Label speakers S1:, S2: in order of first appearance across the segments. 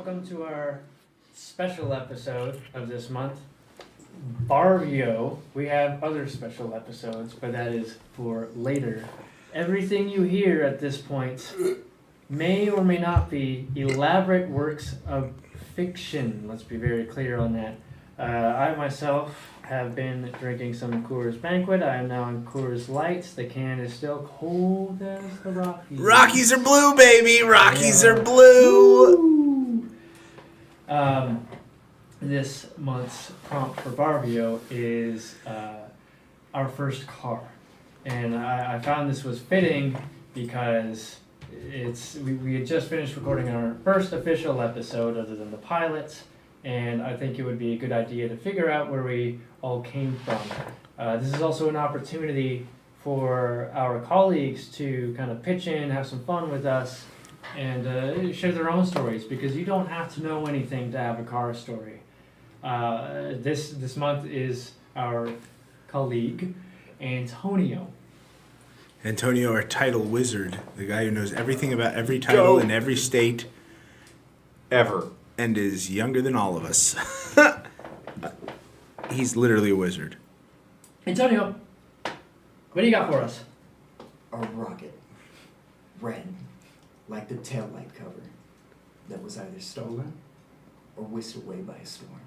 S1: welcome to our special episode of this month. BarVIO. We have other special episodes, but that is for later. Everything you hear at this point may or may not be elaborate works of fiction. Let's be very clear on that. I myself have been drinking some Coors Banquet. I am now on Coors Lights. The can is still cold as the Rockies.
S2: Rockies are blue, baby. Rockies are blue.
S1: This month's prompt for BarVIO is our first car. And I found this was fitting because we had just finished recording our first official episode other than the pilots. And I think it would be a good idea to figure out where we all came from. This is also an opportunity for our colleagues to kind of pitch in, have some fun with us, and share their own stories, because you don't have to know anything to have a car story. This month is our colleague, Antonio.
S2: Antonio, our title wizard, the guy who knows everything about every title in every state
S3: ever.
S2: And is younger than all of us. He's literally a wizard.
S1: Antonio, what do you got for us?
S4: A rocket. Red. Like the taillight cover. That was either stolen or whisked away by a storm.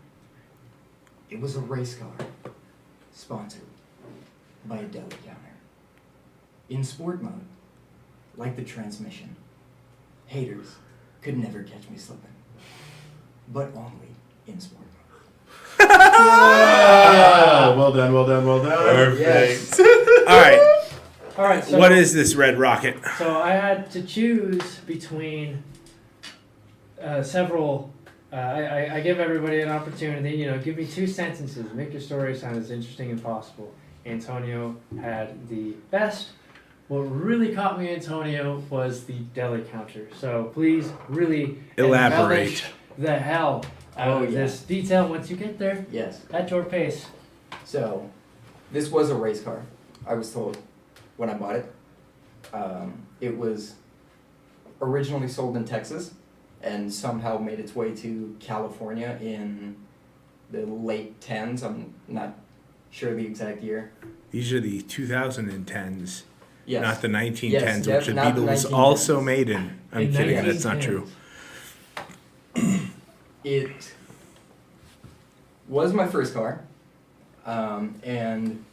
S4: It was a race car. Sponsored by a deli counter. In sport mode. Like the transmission. Haters could never catch me slipping. But only in sport mode.
S3: Well done. Perfect.
S4: Yes.
S2: All right.
S1: So,
S2: What is this red rocket?
S1: So I had to choose between several. I give everybody an opportunity. Give me 2 sentences. Make your story sound as interesting as possible. Antonio had the best. What really caught me, Antonio, was the deli counter. So please, really
S2: Elaborate.
S1: embellish the hell out of this detail once you get there.
S4: Yes.
S1: At your pace.
S4: So, this was a race car, I was told when I bought it. It was originally sold in Texas and somehow made its way to California in the late 10s. I'm not sure the exact year.
S2: These are the 2010s,
S4: Yes.
S2: not the 1910s,
S4: Yes,
S2: which the
S4: not the
S2: Beatles
S4: 1910s.
S2: also made in. I'm
S1: In
S2: kidding, that's not
S1: 1910s.
S2: true.
S4: It was my first car, and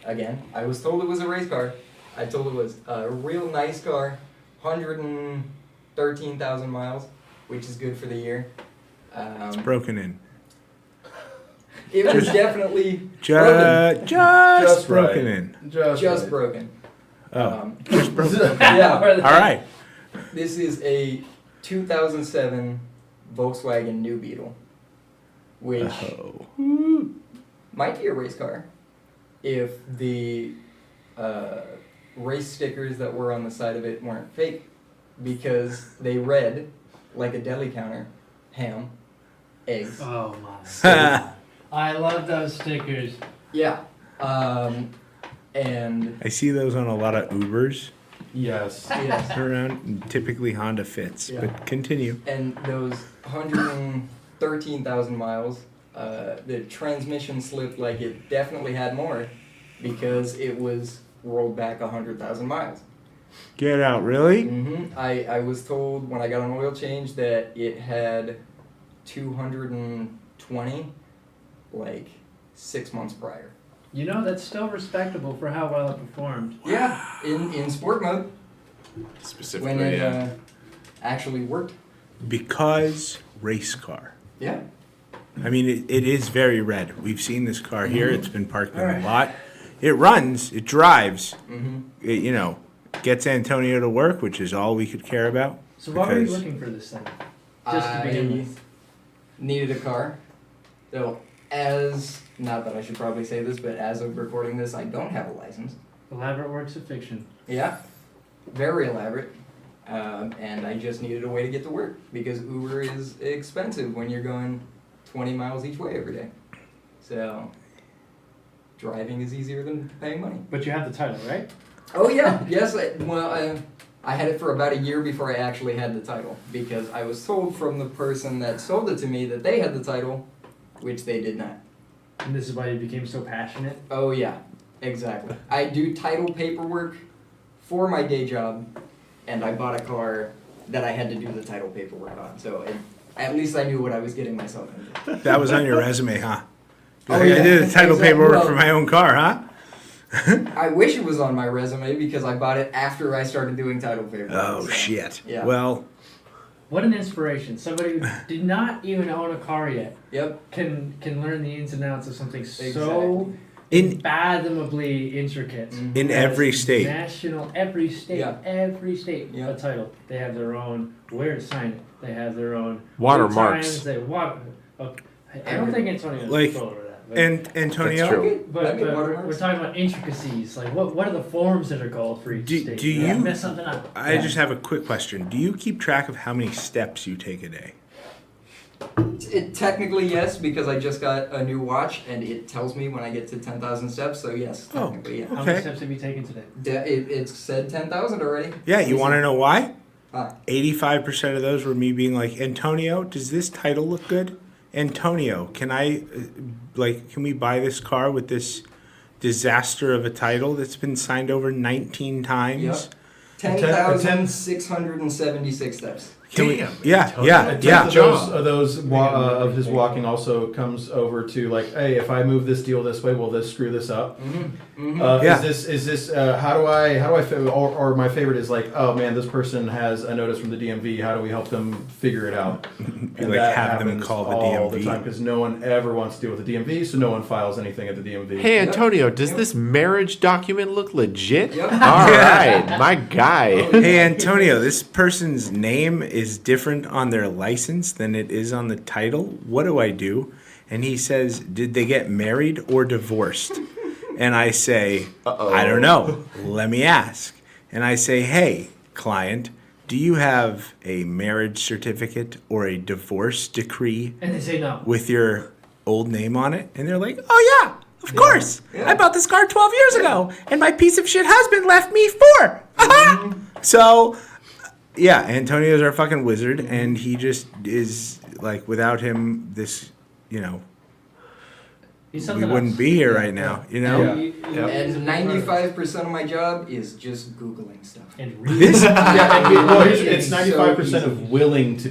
S4: again, I was told it was a race car. I told it was a real nice car, 113,000 miles, which is good for the year.
S2: Broken in.
S4: It was definitely
S2: Just
S3: Just
S2: broken
S3: right.
S2: in.
S4: just
S3: right.
S4: broken.
S2: Oh, just broken.
S4: Yeah,
S1: Or the-
S2: All right.
S4: this is a 2007 Volkswagen New Beetle, which
S2: Oh.
S4: might be a race car if the race stickers that were on the side of it weren't fake, because they read like a deli counter: ham, eggs.
S1: Oh my. I love those stickers.
S4: Yeah. And
S2: I see those on a lot of Ubers
S3: Yes.
S4: yes.
S2: around, and typically Honda Fits,
S4: Yeah.
S2: but continue.
S4: And those 113,000 miles, the transmission slipped like it definitely had more, because it was rolled back 100,000 miles.
S2: Get out, really?
S4: I was told when I got an oil change that it had 220, like 6 months prior.
S1: That's still respectable for how well it performed.
S4: Yeah, in sport mode,
S3: Specifically,
S4: when it
S3: yeah.
S4: actually worked.
S2: Because race car.
S4: Yeah.
S2: I mean, it is very red. We've seen this car here. It's been parked in a
S1: Alright.
S2: lot. It runs. It drives.
S4: Mm-hmm.
S2: It, gets Antonio to work, which is all we could care about.
S1: So why were you
S2: Because-
S1: looking for this thing? Just to begin with.
S4: Needed a car. So, not that I should probably say this, but as of recording this, I don't have a license.
S1: Elaborate works of fiction.
S4: Yeah, very elaborate. And I just needed a way to get to work, because Uber is expensive when you're going 20 miles each way every day. So, driving is easier than paying money.
S1: But you have the title, right?
S4: Oh yeah, yes.
S5: I had it for about a year before I actually had the title, because I was told from the person that sold it to me that they had the title, which they did not.
S1: And this is why you became so passionate.
S5: Oh yeah, exactly. I do title paperwork for my day job, and I bought a car that I had to do the title paperwork on. So at least I knew what I was getting myself into.
S2: That was on your resume, huh?
S5: Oh,
S2: I
S5: yeah.
S2: did the title
S5: Exactly.
S2: paperwork
S5: Well-
S2: for my own car, huh?
S5: I wish it was on my resume because I bought it after I started doing title paperwork.
S2: Oh
S5: so,
S2: shit.
S5: Yeah.
S2: Well,
S1: What an inspiration! Somebody who did not even own a car yet
S5: Yep.
S1: can learn the ins and outs of something so
S5: Exactly.
S1: unfathomably intricate.
S5: Mhm.
S2: in
S1: As
S2: every state.
S1: National, every state,
S5: Yeah.
S1: a
S5: Yeah.
S1: title. They have their own where to sign it. They have their own
S6: Watermarks.
S1: times, They water. I don't think Antonio
S2: Like,
S1: control over that. But,
S2: And Antonio,
S6: That's true.
S1: but we're talking about intricacies. Like what are the forms that are called for each
S2: Do-
S1: state?
S2: do
S1: You
S2: you-
S1: mess something up?
S2: I just have a quick question. Do you keep track of how many steps you take a day?
S5: Technically, yes, because I just got a new watch and it tells me when I get to 10,000 steps. So yes,
S2: Oh.
S5: technically, yeah.
S1: How many
S2: Okay.
S1: steps have you taken today?
S5: It said 10,000 already.
S2: Yeah, you want to know why?
S5: Huh.
S2: 85% of those were me being like, Antonio, does this title look good? Antonio, can we buy this car with this disaster of a title that's been signed over 19 times?
S5: Yep. 10,676 steps.
S2: Can we?
S3: Damn,
S2: Yeah,
S3: Antonio.
S2: yeah,
S3: And
S2: yeah.
S3: Those of his walking also comes over to like, hey, if I move this deal this way, will this screw this up?
S5: Mm-hmm.
S2: Yeah.
S3: Is this how do I or my favorite is like, oh man, this person has a notice from the DMV. How do we help them figure it out? And
S2: Like,
S3: that
S2: have them
S3: happens
S2: call the
S3: all the
S2: DMV.
S3: time because no one ever wants to deal with the DMV, so no one files anything at the DMV.
S6: Hey,
S5: Yep.
S6: Antonio, does
S5: Yep.
S6: this marriage document look legit?
S5: Yep.
S6: All right, my guy.
S2: Hey, Antonio, this person's name is different on their license than it is on the title. What do I do? And he says, did they get married or divorced? And I say, I don't know. Let me ask. And I say, hey, client, do you have a marriage certificate or a divorce decree
S1: And they say no.
S2: with your old name on it? And they're like, oh, yeah, of course.
S5: Yeah.
S2: I bought this car 12 years ago, and my piece of shit husband left me 4. So, yeah, Antonio's our fucking wizard, and he just is, like, without him, this,
S1: He's
S2: we
S1: something
S2: wouldn't
S1: else.
S2: be here right now, you know?
S3: Yeah.
S1: Yep.
S5: And 95% of my job is just Googling stuff.
S1: And read.
S2: This,
S3: Yeah, it's
S5: So
S3: 95%
S5: easy.
S3: of willing to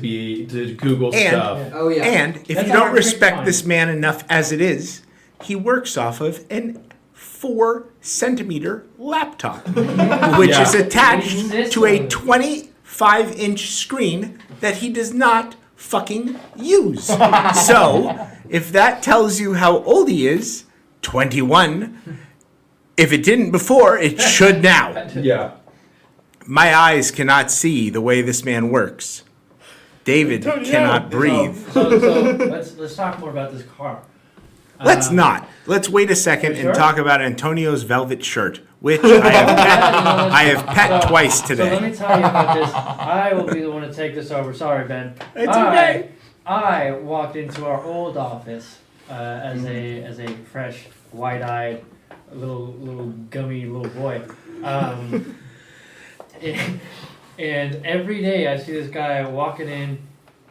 S3: Google
S2: And-
S3: stuff.
S5: Oh yeah.
S2: and if
S1: That's
S2: you
S1: a
S2: don't
S1: hard trick to
S2: respect
S1: find.
S2: this man enough as it is, he works off of an 4-centimeter laptop, which
S3: Yeah.
S2: is attached
S1: Insist
S2: to a
S1: on it.
S2: 25-inch screen that he does not fucking use. So, if that tells you how old he is, 21. If it didn't before, it should now.
S3: Yeah.
S2: My eyes cannot see the way this man works. David cannot breathe.
S1: So let's talk more about this car.
S2: Let's not. Let's wait a second
S1: Sure.
S2: and talk about Antonio's velvet shirt, which I have pet twice
S1: So let
S2: today.
S1: me tell you about this. I will be the one to take this over. Sorry, Ben.
S2: It's okay.
S1: I walked into our old office as a fresh, wide-eyed, little gummy little boy, and every day I see this guy walking in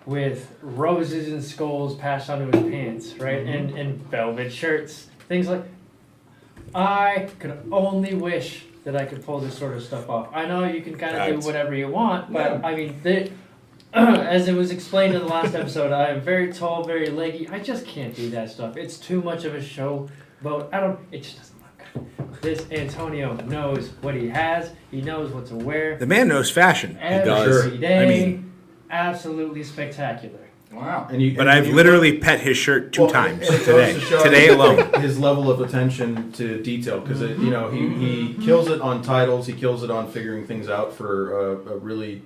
S1: with roses and skulls patched onto his pants, right, and velvet shirts, things like. I could only wish that I could pull this sort of stuff off. I know you can kind of do
S2: Right.
S1: whatever you want, but
S5: Yeah.
S1: I mean, as it was explained in the last episode, I am very tall, very leggy. I just can't do that stuff. It's too much of a show boat. It just doesn't look good. This Antonio knows what he has. He knows what to wear
S2: The man knows fashion.
S1: every day.
S2: I mean-
S1: Absolutely spectacular.
S5: Wow.
S2: But I've literally pet his shirt 2
S3: Well,
S2: times
S3: and it
S2: today.
S3: goes to show
S2: Today alone.
S3: his level of attention to detail because he kills it on titles, he kills it on figuring things out for a really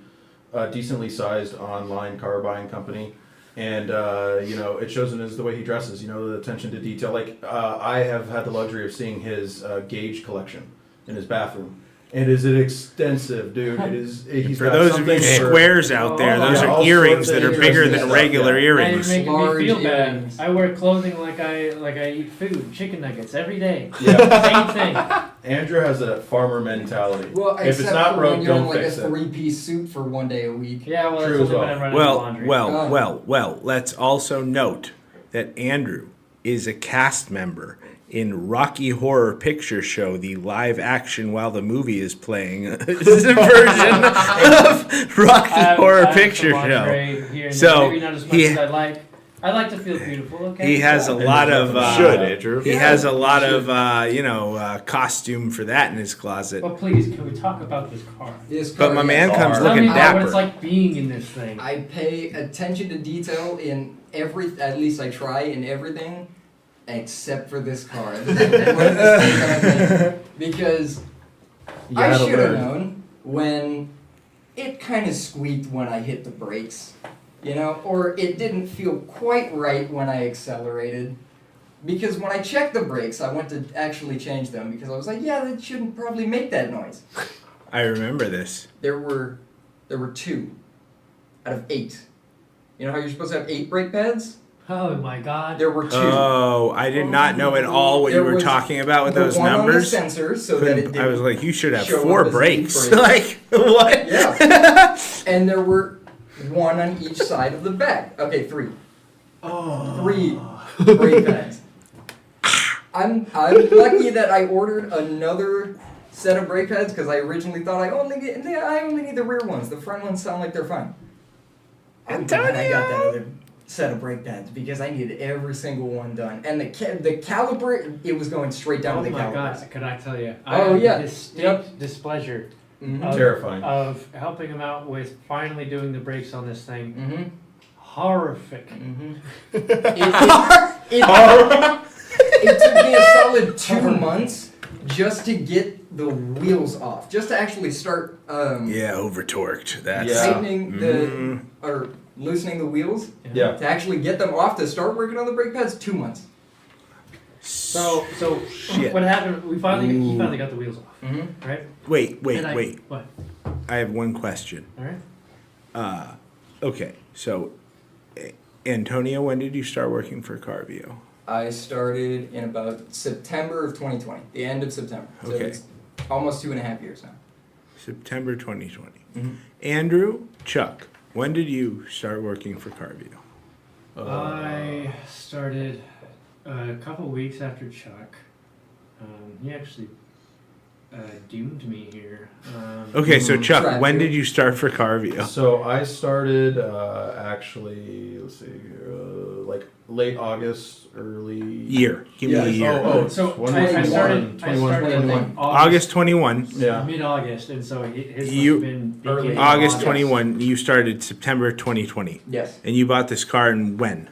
S3: decently sized online car buying company, and it shows in the way he dresses. The attention to detail. Like I have had the luxury of seeing his gauge collection in his bathroom, And is it extensive, dude? It is. He's
S2: For
S3: got
S2: those of you
S3: something for-
S2: squares out there, those
S3: Yeah, all
S2: are earrings
S3: sorts
S2: that
S3: of
S2: are bigger
S3: interesting
S2: than
S3: stuff,
S2: regular
S3: yeah.
S1: Now you're
S2: earrings.
S1: making
S5: Large
S1: me feel bad.
S5: earrings.
S1: I wear clothing like I eat food, chicken nuggets every day.
S3: Yeah.
S1: Same thing.
S3: Andrew has a farmer mentality.
S5: Well,
S3: if it's
S5: except
S3: not
S5: for
S3: broke,
S5: when you're in
S3: don't
S5: like a
S3: fix it.
S5: 3-piece suit for one day a week.
S1: Yeah, well,
S3: True
S1: that's
S3: as
S1: only
S3: well.
S1: when I'm running the
S2: Well,
S1: laundry.
S2: well. Let's also note that Andrew is a cast member in Rocky Horror Picture Show, the live action while the movie is playing version of Rocky Horror Picture Show.
S1: Here and
S2: So,
S1: there. Maybe not as much
S2: he-
S1: as I like. I like to feel beautiful. Okay.
S2: He has a
S3: And
S2: lot
S3: there's
S2: of
S3: nothing
S6: Should, Andrew.
S2: he has a lot of costume for that in his closet.
S1: But please, can we talk about this car?
S5: This
S2: But
S5: car,
S2: my
S5: yes.
S2: man comes
S3: Tell
S1: Tell
S2: looking
S1: me about what it's
S2: dapper.
S1: like being in this thing.
S5: I pay attention to detail in at least I try in everything, except for this car. This is one mistake I made. Because
S3: You
S5: I
S3: gotta
S5: should have
S3: learn.
S5: known when it kind of squeaked when I hit the brakes, or it didn't feel quite right when I accelerated. Because when I checked the brakes, I went to actually change them because I was like, yeah, that shouldn't probably make that noise.
S2: I remember this.
S5: There were 2 out of 8. You know how you're supposed to have 8 brake pads?
S1: Oh my God.
S5: There were 2.
S2: Oh, I did not know at all what you
S5: There
S2: were
S5: was
S2: talking about with
S5: The
S2: those
S5: one
S2: numbers.
S5: on the sensor, so that it
S2: Couldn't-
S5: didn't.
S2: I was like, you should have
S5: show
S2: 4
S5: up as
S2: brakes.
S5: 8 brakes.
S2: Like what?
S5: Yeah. And there were 1 on each side of the back. Okay, 3. 3 brake pads. I'm lucky that I ordered another set of brake pads because I originally thought I only need the rear ones. The front ones sound like they're fine. I'm glad I got that other set of brake pads because I needed every single one done. And the caliper, it was going straight down
S1: Oh
S5: to the
S1: my
S5: calipers.
S1: God. Could I tell you?
S5: Oh,
S1: I have
S5: yeah.
S1: distinct displeasure
S5: Mhm.
S1: of,
S3: Terrifying.
S1: of helping him out with finally doing the brakes on this thing.
S5: Mhm.
S1: Horrific.
S5: Mhm. It took me a solid 2 months just to get the wheels off, just to actually start
S2: Yeah, over torqued. That's
S3: Yeah.
S5: tightening or loosening the wheels.
S3: Yeah.
S5: To actually get them off to start working on the brake pads, 2 months.
S1: So
S2: Shit.
S1: what happened? He finally got the wheels off,
S5: Mm-hmm.
S1: right?
S2: Wait.
S1: What?
S2: I have one question.
S1: All right.
S2: Okay, so Antonio, when did you start working for BarVIO?
S5: I started in about September of 2020, the end of September. So
S2: Okay.
S5: it's almost 2.5 years now.
S2: September 2020.
S5: Mhm.
S2: Andrew, Chuck, when did you start working for BarVIO?
S1: I started a couple weeks after Chuck. He actually doomed me here.
S2: Okay, so Chuck,
S5: Track
S2: when
S5: you.
S2: did you start for BarVIO?
S3: So I started actually, let's see, like late August, early
S2: Year. Give me
S5: Yeah,
S2: a year.
S3: Oh,
S1: So
S3: when
S1: I
S3: was it?
S1: started
S5: 21.
S2: August 21.
S3: Yeah.
S1: mid-August, and so his
S2: You-
S1: must have been
S5: Early
S1: beginning
S2: August
S1: of
S2: 21. You started September 2020.
S5: Yes.
S2: And you bought this car in when?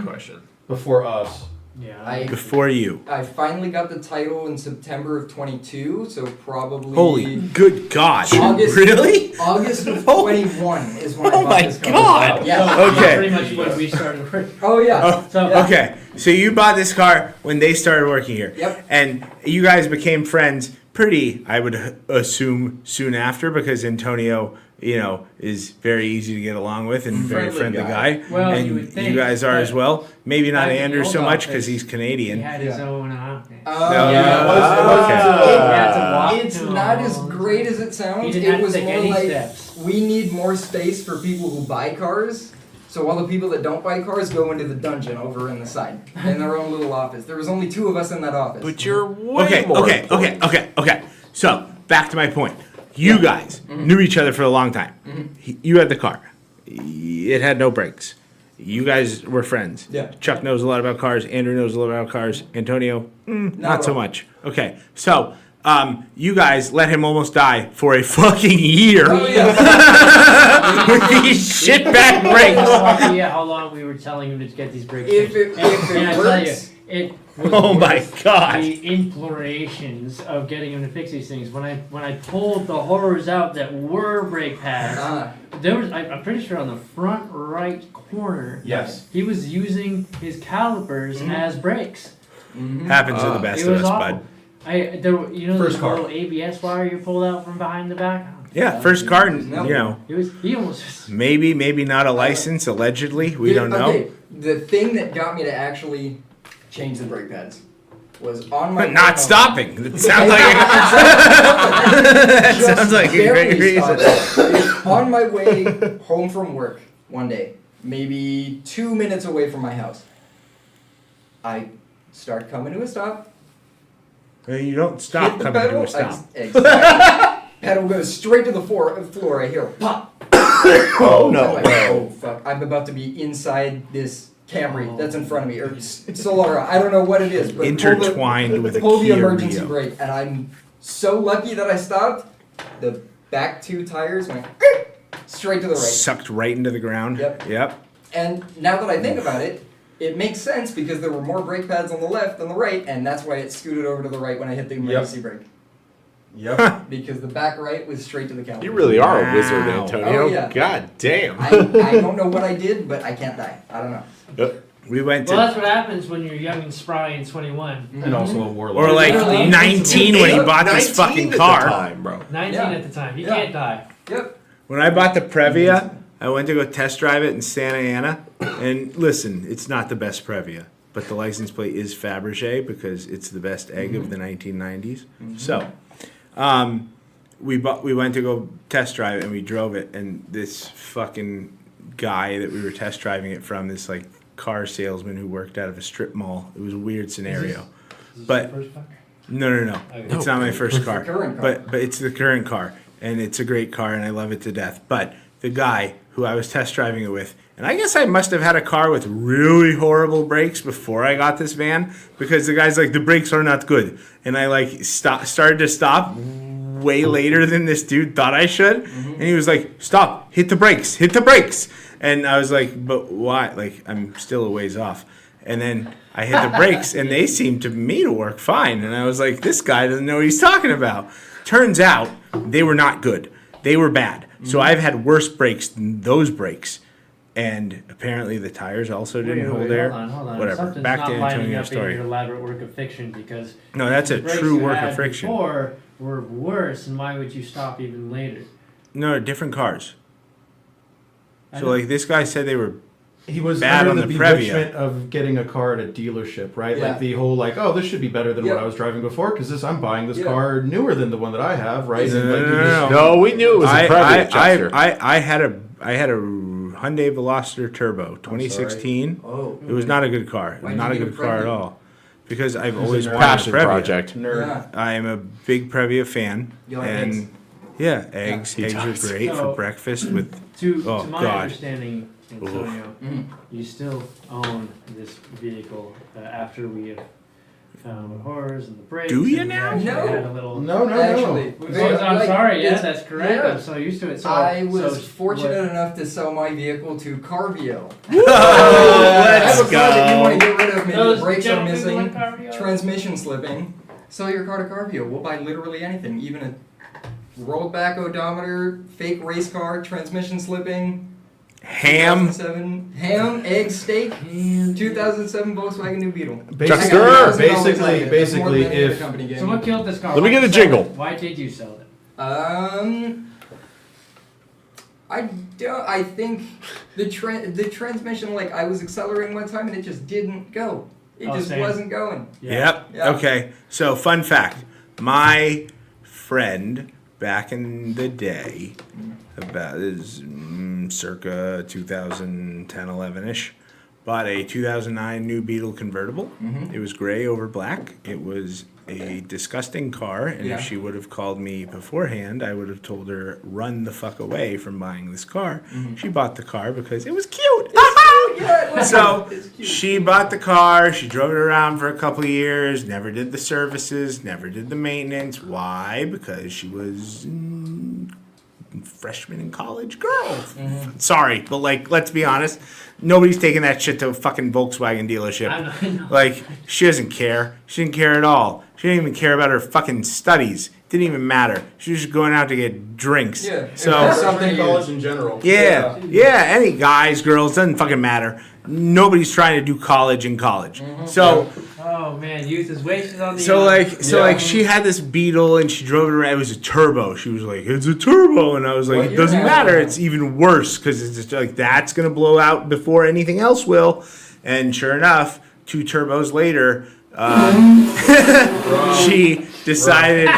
S6: Question.
S3: Before us.
S1: Yeah.
S2: Before you.
S5: I finally got the title in September of 22, so probably
S2: Holy good God.
S5: August.
S2: Really?
S5: August of
S2: Oh.
S5: 21 is when I
S2: Oh
S5: bought
S2: my
S5: this car.
S2: God.
S5: Yeah.
S1: So,
S2: Okay.
S1: Pretty much when we started working.
S5: Oh yeah.
S2: Oh,
S1: So
S2: okay. So you bought this car when they started working here.
S5: Yep.
S2: And you guys became friends pretty, I would assume, soon after because Antonio, is very easy to get along with and very
S3: Friendly
S2: friendly guy.
S1: Well,
S2: and
S1: you would think,
S2: guys are
S1: but
S2: as well. Maybe not
S1: back in the
S2: Andrew
S1: old
S2: so much
S1: office,
S2: because he's
S1: he
S2: Canadian.
S1: had his
S5: Yeah.
S1: own office.
S5: Oh,
S2: No,
S5: yeah.
S2: okay.
S5: It's not as great as it
S1: He
S5: sounds.
S1: didn't
S5: It
S1: have to
S5: was
S1: take
S5: more
S1: any
S5: like
S1: steps.
S5: we need more space for people who buy cars. So all the people that don't buy cars go into the dungeon over in the side in their own little office. There was only 2 of us in that office.
S6: But you're way
S2: Okay,
S6: more
S2: okay,
S6: important.
S2: okay. So, back to my point. You guys knew each other for a long time. You had the car. It had no brakes. You guys were friends.
S5: Yeah.
S2: Chuck knows a lot about cars. Andrew knows a lot about cars. Antonio, not
S5: at
S2: so
S5: all.
S2: much. Okay, so you guys let him almost die for a fucking year
S5: Oh yeah.
S2: with these shitbag
S1: I have no
S2: brakes.
S1: idea how long we were telling him to get these brakes.
S5: If
S1: in.
S5: it
S1: and I tell you,
S5: works.
S1: it was
S2: Oh my
S1: worth
S2: God.
S1: the implorations of getting him to fix these things. When I pulled the horrors out that were brake pads, there was I'm pretty sure on the front right corner,
S3: Yes.
S1: he was using his calipers as brakes.
S5: Mhm.
S2: Happens to the best
S1: It
S2: of
S1: was
S2: us,
S1: awful.
S2: bud.
S1: You know,
S3: First
S1: the
S3: car.
S1: little ABS wire you pulled out from behind the back.
S2: Yeah, first car, you
S5: No.
S2: know,
S1: He almost just.
S2: maybe not a license, allegedly. We don't know.
S5: Okay, the thing that got me to actually change the brake pads was on my
S2: But
S5: way
S2: not
S5: home.
S2: stopping. It sounds like that sounds like a great reason.
S5: Stopped. On my way home from work one day, maybe 2 minutes away from my house, I start coming to a stop.
S2: You don't stop
S5: hit the
S2: coming to
S5: pedal.
S2: a stop.
S5: Exactly. Pedal goes straight to the floor. I hear pop.
S2: Oh no!
S5: I'm like, oh fuck! I'm about to be inside this Camry that's in front of me, or Solara. I don't know what it is, but
S2: Intertwined with a
S5: pull the
S2: Kia
S5: emergency
S2: Rio.
S5: brake, and I'm so lucky that I stopped. The back two tires went straight to the right.
S2: Sucked right into the ground.
S5: Yep. And now that I think about it, it makes sense because there were more brake pads on the left than the right, and that's why it scooted over to the right when I hit the emergency brake.
S3: Yep.
S5: Because the back right was straight to the caliper.
S6: You really are a wizard,
S2: Wow.
S6: Antonio.
S5: Oh, yeah.
S6: God damn.
S5: I don't know what I did, but I can't die. I don't know.
S2: We went
S1: Well,
S2: to,
S1: that's what happens when you're young and spry and 21.
S3: And also a warlord.
S2: or like
S1: Literally
S2: 19 when he bought this
S6: 19
S2: fucking
S6: at the
S2: car.
S6: time, bro.
S1: 19
S5: Yeah.
S1: at the time. You
S5: Yeah.
S1: can't die.
S5: Yep.
S2: When I bought the Previa, I went to go test drive it in Santa Ana. And listen, it's not the best Previa, but the license plate is Fabergé because it's the best egg of the 1990s. So, we went to go test drive it and we drove it, and this fucking guy that we were test driving it from, this like car salesman who worked out of a strip mall. It was a weird scenario. But no,
S1: Okay.
S2: it's not my first car.
S5: current car.
S2: But it's the current car, and it's a great car, and I love it to death. But the guy who I was test driving it with, and I guess I must have had a car with really horrible brakes before I got this van, because the guy's like, the brakes are not good, and I like started to stop way later than this dude thought I should, and he was like, stop, hit the brakes, and I was like, but why? Like, I'm still a ways off. And then I hit the brakes, and they seemed to me to work fine. And I was like, this guy doesn't know what he's talking about. Turns out they were not good. They were bad. So I've had worse brakes than those brakes. And apparently the tires also didn't hold air.
S1: Hold on.
S2: Whatever.
S1: Something's
S2: Back
S1: not
S2: to
S1: lining
S2: Antonio's
S1: up in
S2: story.
S1: your elaborate work of fiction, because
S2: No, that's a
S1: the brakes
S2: true
S1: you
S2: work
S1: had
S2: of friction.
S1: Before were worse, and why would you stop even later?
S2: No, different cars.
S1: I
S2: So
S1: know.
S2: like this guy said they were
S3: He was
S2: Bad
S3: under
S2: on
S3: the
S2: the Previa.
S3: bewitchment of getting a car at a dealership, right?
S5: Yeah.
S3: Like the whole like, oh, this should be better than
S5: Yep.
S3: what I was driving before because I'm buying this
S5: Yeah.
S3: car newer than the one that I have, right?
S2: No,
S3: And, like,
S2: no,
S3: you
S2: no,
S3: just-
S6: No, we knew it was a Previa, Chester.
S2: I had a Hyundai Veloster Turbo 2016.
S5: Oh.
S2: It was not a good car.
S5: Why'd
S2: Not a
S5: you get
S2: good
S5: a
S2: car at
S5: Previa?
S2: all. Because I've
S3: It was
S2: always
S3: a
S2: wanted a
S6: Passion
S2: Previa.
S6: project.
S3: nerd.
S5: Yeah.
S2: I am a big Previa fan.
S5: You like
S2: and
S5: eggs?
S2: yeah, eggs.
S6: he
S2: Eggs
S6: does.
S2: are great
S1: So-
S2: for breakfast with.
S1: To
S2: Oh,
S1: my
S2: God.
S1: understanding, Antonio,
S5: Mhm.
S1: you still own this vehicle after we have found the horrors and the brakes.
S2: Do you
S1: and we
S2: now?
S1: actually
S5: No.
S1: had a little.
S3: No,
S5: Actually,
S1: I'm sorry. Yeah,
S5: it's-
S1: that's correct.
S5: yeah.
S1: I'm so used to it. So
S5: I was
S1: so
S5: fortunate enough to sell my vehicle to BarVIO.
S2: Oh,
S5: I have
S2: let's
S5: a car that you want
S2: go.
S5: to get rid of. Maybe
S1: Those
S5: the brakes are
S1: gentlemen who
S5: missing,
S1: like BarVIO?
S5: transmission slipping. Sell your car to BarVIO. We'll buy literally anything, even a rolled back odometer, fake race car, transmission slipping.
S2: Ham.
S5: 2007 ham, egg, steak, 2007 Volkswagen New Beetle.
S6: Chuckster!
S5: I got $1,000 on
S3: Basically,
S5: it. That's more than
S3: basically,
S5: any other
S3: if
S5: company gave
S1: So
S5: me.
S1: what killed this car?
S6: Let me
S1: Why'd
S6: get
S1: you
S6: a
S1: sell
S6: jingle.
S1: it? Why did you sell it?
S5: I think the transmission, like I was accelerating one time and it just didn't go. It
S1: Oh,
S5: just
S1: same.
S5: wasn't going.
S2: Yep.
S5: Yeah.
S2: Okay. So, fun fact: my friend back in the day, about circa 2010, 11ish, bought a 2009 New Beetle convertible.
S5: Mhm.
S2: It was gray over black. It was a disgusting car, and
S5: Yeah.
S2: if she would have called me beforehand, I would have told her run the fuck away from buying this car. She bought the car because it was cute.
S5: Yeah, it was
S2: So
S5: it's cute.
S2: she bought the car, she drove it around for a couple of years, never did the services, never did the maintenance. Why? Because she was freshman in college girl. Sorry, but like, let's be honest, nobody's taking that shit to a fucking Volkswagen dealership.
S1: I know.
S2: Like, she doesn't care. She didn't care at all. She didn't even care about her fucking studies. Didn't even matter. She was just going out to get drinks.
S5: Yeah.
S2: So
S5: That's
S3: freshman
S5: something
S3: in
S5: to
S3: college
S5: use.
S3: in general.
S2: yeah, any guys, girls, doesn't fucking matter. Nobody's trying to do college in college. So
S1: Oh man, youth is wasted on the
S2: So
S1: young.
S2: like she had this Beetle and she drove it around. It was a turbo. She was like, "It's a turbo," and I was like,
S5: What
S2: "It
S5: year
S2: doesn't
S5: was
S2: matter.
S5: that?
S2: It's even worse because it's just like that's gonna blow out before anything else will." And sure enough, 2 turbos later, she decided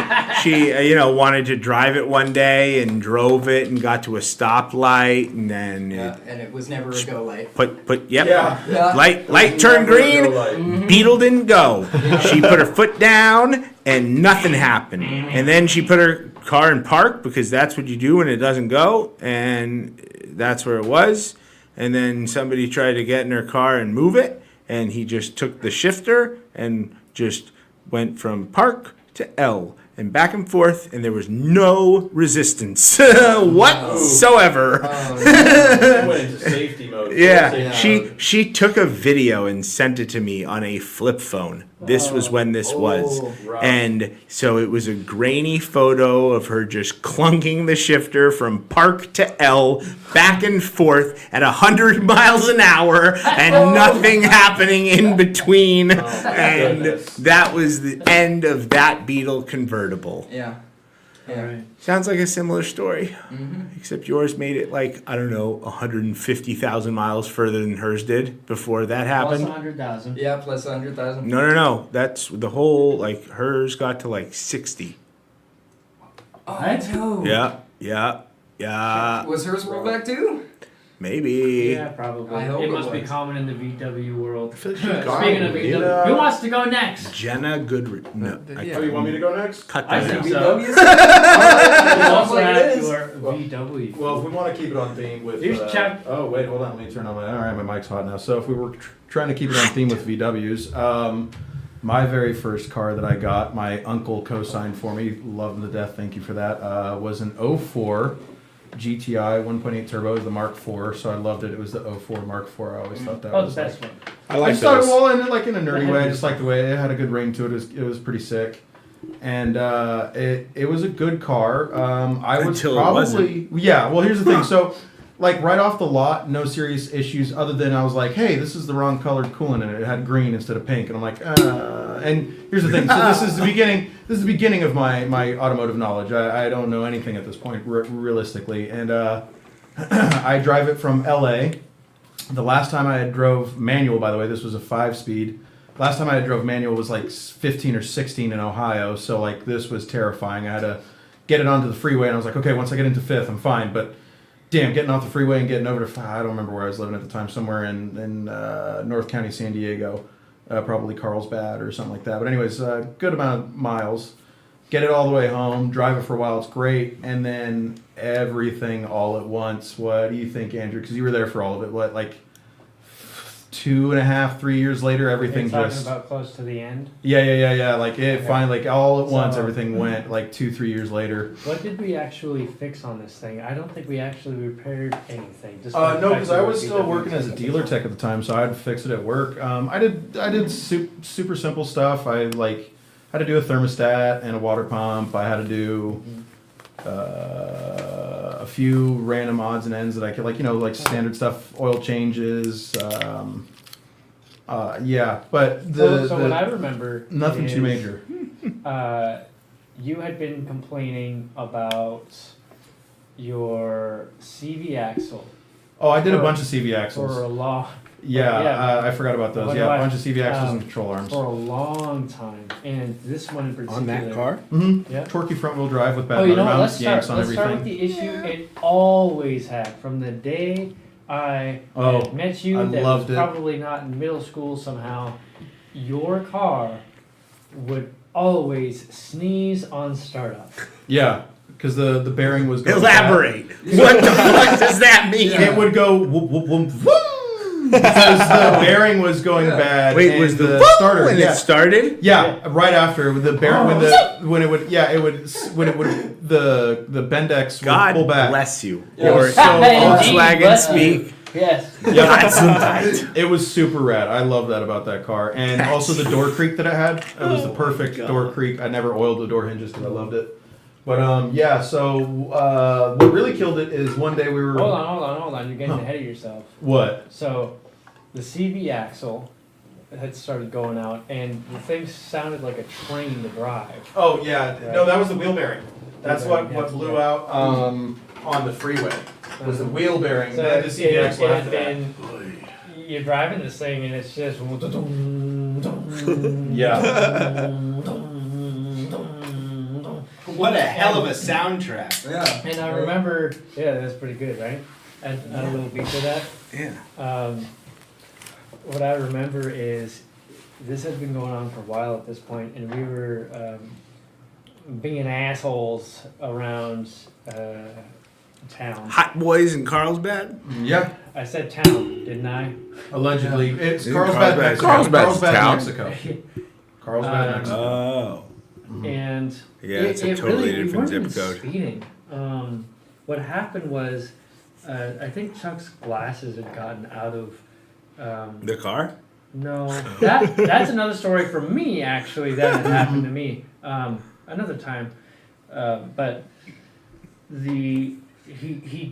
S2: she wanted to drive it one day and drove it and got to a stoplight and then
S5: Yeah, and it was never a go light.
S2: put
S5: Yeah.
S2: light turned green. Beetle didn't go. She put her foot down and nothing happened. And then she put her car in park because that's what you do when it doesn't go. And that's where it was. And then somebody tried to get in her car and move it. And he just took the shifter and just went from park to L and back and forth. And there was no resistance whatsoever.
S3: It went into safety mode.
S2: Yeah,
S5: Yeah.
S2: she took a video and sent it to me on a flip phone. This was when this was.
S3: rough.
S2: And so it was a grainy photo of her just clunking the shifter from park to L, back and forth at 100 miles an hour and nothing happening in between. And
S3: goodness.
S2: that was the end of that Beetle convertible.
S5: Yeah. Yeah.
S1: Alright.
S2: Sounds like a similar story.
S5: Mm-hmm.
S2: Except yours made it like, I don't know, 150,000 miles further than hers did before that
S1: Plus
S2: happened.
S1: 100,000.
S5: Yeah, plus 100,000.
S2: No. That's the whole, like, hers got to like 60.
S1: What?
S5: No.
S2: Yeah.
S5: Was hers rolled back too?
S2: Maybe.
S1: Yeah, probably.
S5: I hope
S1: it
S5: it
S1: must be
S5: was.
S1: common in the VW world.
S2: I feel like
S1: Speaking
S2: she
S1: of
S2: got
S1: VW,
S3: it.
S1: who wants to go next?
S2: Jenna Goodrich. No, I
S3: Oh, you want me to go next?
S2: cut
S1: I
S2: that
S1: think
S2: out.
S1: so.
S5: VW?
S1: You
S5: Sounds
S1: also
S5: like
S1: have
S5: it is.
S1: your VW.
S3: Well, if we want to keep it on theme with.
S1: Here's
S3: Oh wait, hold on. Let me turn on my. All right, my mic's hot now. So if we were trying to keep it on theme with VWs, my very first car that I got, my uncle co-signed for me. Love him to death. Thank you for that. Was an 04 GTI 1.8 turbo, it was the Mark IV. So I loved it. It was the 04 Mark IV. I always thought that
S1: Oh, the
S3: was
S1: best
S3: like.
S1: one.
S6: I
S3: I
S6: like
S3: just thought,
S6: those.
S3: well, in a nerdy way, I just like the way it had a good ring to it. It was pretty sick, and it was a good car. I was
S2: Until it
S3: probably yeah. Well, here's the thing. So, like right off the lot, no serious issues other than I was like, hey, this is the wrong colored coolant in it. It had green instead of pink, and I'm like, and here's the thing. So this is the beginning. This is the beginning of my automotive knowledge. I don't know anything at this point, realistically, and I drive it from LA. The last time I had drove manual, by the way, this was a 5-speed. Last time I had drove manual was like 15 or 16 in Ohio, so like this was terrifying. I had to get it onto the freeway, and I was like, okay, once I get into 5th, I'm fine. But damn, getting off the freeway and getting over to, I don't remember where I was living at the time, somewhere in North County, San Diego, probably Carlsbad or something like that. But anyways, good amount of miles. Get it all the way home, drive it for a while, it's great, and then everything all at once. What do you think, Andrew? Because you were there for all of it. What, like 2.5, 3 years later, everything
S1: You're talking
S3: just
S1: about close to the end.
S3: yeah. Like it
S1: Okay.
S3: finally, like all at once,
S1: So-
S3: everything went like 2-3 years later.
S1: What did we actually fix on this thing? I don't think we actually repaired anything.
S3: No, because I was still working as a dealer tech at the time, so I had to fix it at work. I did super simple stuff. I like had to do a thermostat and a water pump. I had to do a few random odds and ends that I could like standard stuff, oil changes. Yeah, but
S1: So what I remember,
S3: nothing
S1: is,
S3: too major.
S1: You had been complaining about your CV axle
S3: Oh, I did a
S1: for-
S3: bunch of CV
S1: for
S3: axles.
S1: a long
S3: Yeah, I forgot about those.
S1: What
S3: Yeah,
S1: do
S3: a
S1: I-
S3: bunch of CV axles and control arms.
S1: for a long time, and this one in particular.
S2: On that car?
S3: Mm-hmm.
S1: Yeah.
S3: Torquey front wheel drive with bad
S1: Oh, you
S3: motor
S1: know what?
S3: mounts, yanks on
S1: Let's start with
S3: everything.
S1: the issue it always had from the day I
S3: Oh,
S1: had met you.
S3: I
S1: that
S3: loved
S1: was
S3: it.
S1: probably not in middle school somehow. Your car would always sneeze on startup.
S3: Yeah, because the bearing was going
S2: Elaborate. What the fuck does that mean?
S3: bad. It would go whoop, whoop, whoop, whoop, because the bearing was going bad.
S2: Wait,
S3: and
S2: was the
S3: the starter?
S2: when
S3: Yeah.
S2: it started?
S3: Yeah, right after the bearing when it would the Bendex would
S2: God
S3: pull back.
S2: bless you.
S3: It
S2: Or
S3: was so
S2: Volkswagen
S1: bless you.
S2: speak.
S1: Yes.
S2: Gesundheit.
S3: It was super rad. I love that about that car, and also the door creak that it had. It was the perfect door creak. I never oiled the door hinges because I loved it. But yeah. So what really killed it is one day we were.
S1: Hold on. You're getting ahead of yourself.
S3: What?
S1: So, the CV axle, had started going out, and the thing sounded like a train to drive.
S3: Oh yeah,
S1: Right.
S3: no, that was the wheel bearing. That's
S1: Wheel
S3: what
S1: bearing,
S3: what
S1: yeah.
S3: blew out on the freeway. Was the wheel bearing?
S1: So
S3: Then the CVX
S1: it
S3: left
S1: had
S3: that.
S1: been, you're driving this thing, and it's just
S7: What a hell of a soundtrack.
S4: Yeah.
S1: And I remember, yeah, that's pretty good, right? Add a little beat to that.
S2: Yeah.
S1: What I remember is this had been going on for a while at this point, and we were being assholes around town.
S2: Hot boys in Carlsbad.
S3: Yeah,
S1: I said town, didn't I?
S3: allegedly. It's
S2: In
S3: Carlsbad,
S2: Carlsbad.
S3: Mexico.
S6: Carlsbad's
S3: Carlsbad,
S6: town.
S3: Mexico. Carlsbad,
S1: Um,
S3: Mexico.
S2: Oh.
S1: And
S2: Yeah, it's a totally
S1: really,
S2: different
S1: we weren't
S2: zip
S1: even
S2: code.
S1: speeding. What happened was, I think Chuck's glasses had gotten out of.
S2: The car?
S1: No, that's another story for me. Actually, that had happened to me another time, but he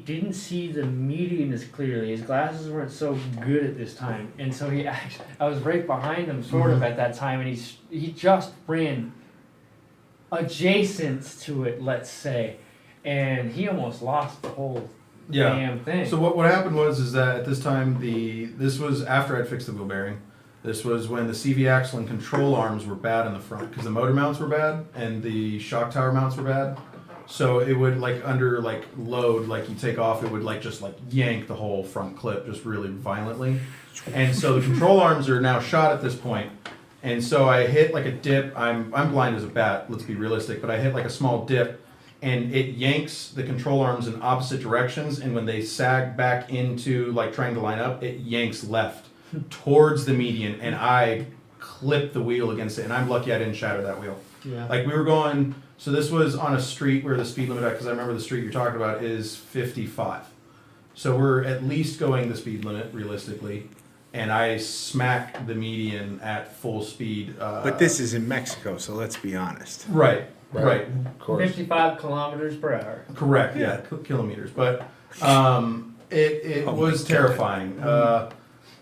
S1: didn't see the median as clearly. His glasses weren't so good at this time, and so I was right behind him, sort of at that time, and he just ran adjacent to it, let's say, and he almost lost the whole
S3: Yeah.
S1: damn thing.
S3: So what happened was that at this time this was after I'd fixed the wheel bearing. This was when the CV axle and control arms were bad in the front because the motor mounts were bad and the shock tower mounts were bad. So it would under load, you take off, it would just yank the whole front clip just really violently. And so the control arms are now shot at this point. And so I hit a dip. I'm blind as a bat, let's be realistic, but I hit a small dip and it yanks the control arms in opposite directions, and when they sag back into trying to line up, it yanks left towards the median, and I clipped the wheel against it, and I'm lucky I didn't shatter that wheel.
S1: yeah.
S3: We were going, so this was on a street where the speed limit, because I remember the street you're talking about, is 55. So we're at least going the speed limit, realistically, and I smacked the median at full speed.
S2: But this is in Mexico, so let's be honest.
S3: Right.
S6: Of course.
S1: 55 kilometers per hour.
S3: Correct, yeah, kilometers. But it
S2: Oh
S3: was
S2: my
S3: terrifying.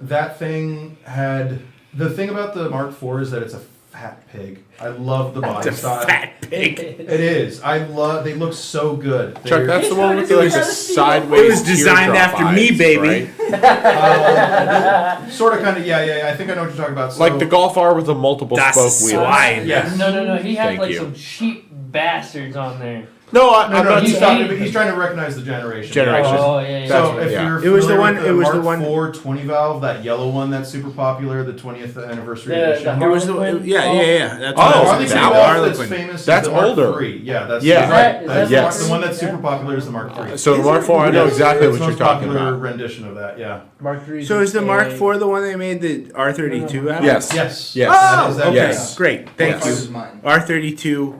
S3: That thing had the thing about the Mark IV is that it's a fat pig. I love the body
S2: It's a
S3: style.
S2: fat pig.
S3: It is. I love. They look so good.
S6: Chuck,
S3: They're-
S6: that's the one with
S1: It was-
S6: the sideways.
S2: It was designed
S6: teardrop
S2: after me,
S6: eyes,
S2: baby.
S6: right?
S3: sort of, kind of. Yeah. I think I know what you're talking about. So,
S6: Like the Golf R with the multiple
S2: Das
S6: spoke wheels.
S2: Swine.
S3: Yes.
S1: No. He had
S6: Thank you.
S1: some cheap bastards on there.
S6: No,
S3: No,
S6: I'm not.
S3: he's trying to recognize the generation.
S6: Generation.
S1: Oh, yeah.
S3: So
S6: That's-
S3: if
S6: yeah.
S3: you're
S2: It was the
S3: familiar
S2: one-
S3: with the
S2: it was the
S3: Mark
S2: one-
S3: IV 20 valve, that yellow one that's super popular, the 20th anniversary
S1: The
S3: edition.
S2: It was the
S1: Harlequin?
S2: yeah. That's
S6: Oh,
S2: what I was
S3: Harley
S2: saying.
S6: that
S3: Quinn
S6: one?
S3: Golf that's
S2: Harlequin.
S3: famous.
S6: That's
S3: is the Mark
S6: older.
S3: III. Yeah, that's
S6: Yeah.
S1: Is that
S3: that's
S6: yes.
S3: the one that's
S1: Yeah.
S3: super popular is the Mark III.
S6: So the Mark IV, I know
S3: Yes,
S6: exactly
S3: it's
S6: what
S3: the
S6: you're
S3: most
S6: talking
S3: popular
S6: about.
S3: rendition of that. Yeah.
S1: Mark III.
S2: So is the Mark IV the one they made the R32 out of?
S6: Yes.
S3: Yes.
S6: Yes.
S3: That is that.
S2: Okay,
S6: Yes.
S2: great. Thank
S6: Yes.
S2: you.
S4: This is mine.
S2: R32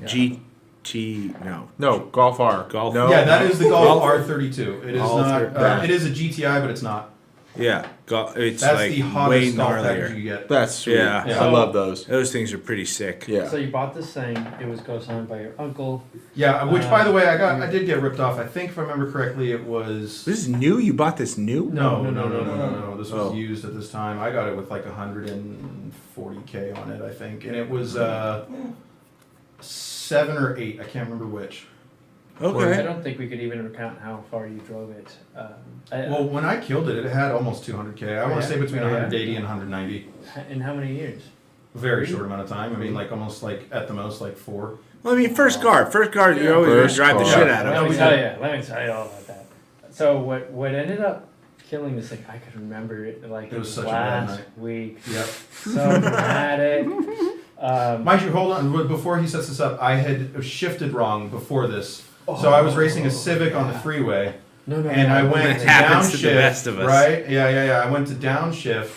S2: GT, no.
S6: No, Golf R.
S2: Golf.
S6: No.
S3: Yeah, that is the Golf
S2: Golf.
S3: R32. It is
S2: All
S3: not.
S2: thir- yeah.
S3: It is a GTI, but it's not.
S2: Yeah, it's
S3: That's
S2: like
S3: the
S2: way
S3: hottest golf package
S2: gnarlier.
S3: you get.
S6: That's sweet.
S2: Yeah.
S3: Yeah.
S6: I love those.
S2: Those things are pretty sick.
S6: Yeah.
S1: So you bought this thing. It was co-signed by your uncle.
S3: Yeah, which by the way, I did get ripped off. I think if I remember correctly, it was.
S2: This is new? You bought this new?
S3: No.
S1: No.
S3: This was
S2: Oh.
S3: used at this time. I got it with 140K on it, I think, and it was 7 or 8. I can't remember which.
S1: I
S2: Okay.
S1: don't think we could even recount how far you drove it.
S3: Well, when I killed it, it had almost 200K. I want to say between
S1: Oh, yeah.
S3: 180 and 190.
S1: in how many years?
S3: Very short amount of time. I mean, almost at the most 4.
S2: Well, I mean, first car, you're always
S6: First
S2: going to drive the
S6: car.
S2: shit out
S3: No,
S2: of
S1: Let
S2: it.
S1: me tell you. Let me tell you all about that. So what ended up killing this thing? I could remember it
S3: It was such a bad
S1: last
S3: night.
S1: week.
S3: Yep.
S1: So dramatic.
S3: Mind you, hold on. Before he sets this up, I had shifted wrong before this. So I was racing a Civic on the freeway,
S1: No.
S3: and I went
S2: That
S3: to
S2: happens to
S3: downshift.
S2: the best of us.
S3: Right? Yeah. I went to downshift,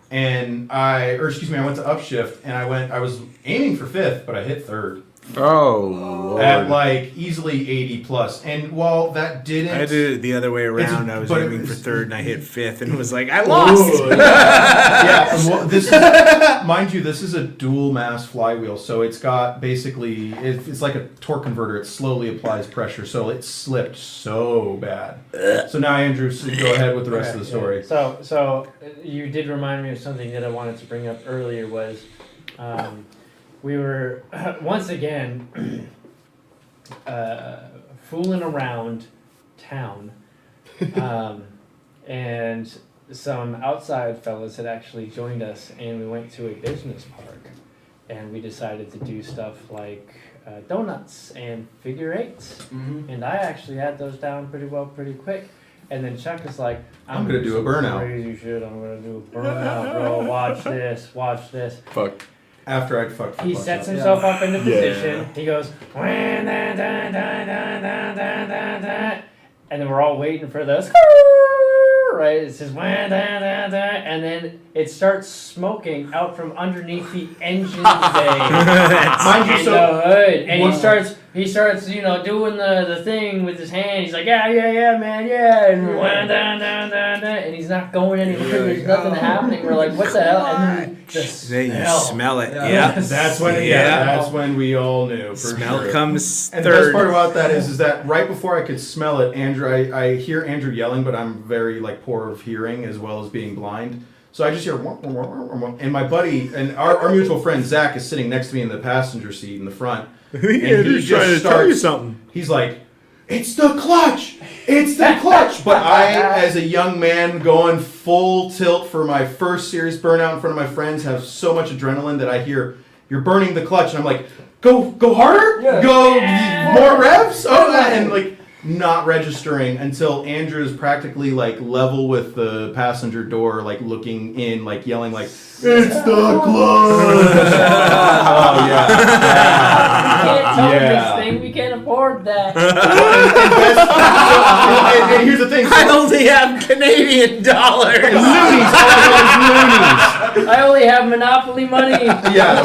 S3: and I went to upshift, and I was aiming for 5th, but I hit 3rd.
S2: Oh,
S3: at
S2: Lord.
S3: like easily 80 plus. And while that didn't,
S2: I did it the other way around. I was
S3: but it
S2: aiming for
S3: was-
S2: third and I hit fifth and was like, I lost.
S3: Ooh, yeah, well, this is, mind you, this is a dual mass flywheel, so it's got basically it's like a torque converter. It slowly applies pressure, so it slipped so bad. So now, Andrew, go ahead with the rest of the story.
S1: So you did remind me of something that I wanted to bring up earlier was, we were once again fooling around town, and some outside fellas had actually joined us, and we went to a business park, and we decided to do stuff like donuts and figure eights, and I actually had those down pretty well, pretty quick. And then Chuck is like,
S3: I'm gonna do a burnout.
S1: Crazy shit, I'm gonna do a burnout, bro. Watch this, watch this.
S6: Fuck.
S3: After I'd fucked.
S1: He sets himself up into position. He goes, and then we're all waiting for this. Right? It says, and then it starts smoking out from underneath the engine bay.
S3: Mind you,
S1: in
S3: so
S1: the hood. And
S3: what-
S1: he starts, doing the thing with his hand. He's like, yeah, man, yeah. And he's not going anywhere. There's nothing happening. We're like, what the hell? And then the
S2: Then you
S1: smell.
S2: smell it.
S1: Yeah.
S2: Yeah.
S3: That's when, that's when we all knew. For
S2: Smell
S3: sure.
S2: comes
S3: And the best
S2: third.
S3: part about that is that right before I could smell it, Andrew, I hear Andrew yelling, but I'm very like poor of hearing as well as being blind. So I just hear, "Wah, wah, wah, wah, wah," and my buddy and our mutual friend Zach is sitting next to me in the passenger seat in the front.
S2: Andrew's trying to tell you something.
S3: He's like, "It's the clutch! It's the clutch!" But I, as a young man going full tilt for my first serious burnout in front of my friends, have so much adrenaline that I hear, "You're burning the clutch," and I'm like, "Go harder!
S5: Yeah.
S3: Go more revs!" Oh, and like not registering until Andrew is practically like level with the passenger door, like looking in, like yelling, like, "It's the clutch!" Oh yeah.
S1: We can't tell
S3: Yeah.
S1: this thing. We can't afford that.
S3: And here's the thing.
S2: I only have Canadian dollars.
S3: Loonies, all those
S1: I only have Monopoly money.
S3: loonies. Yeah.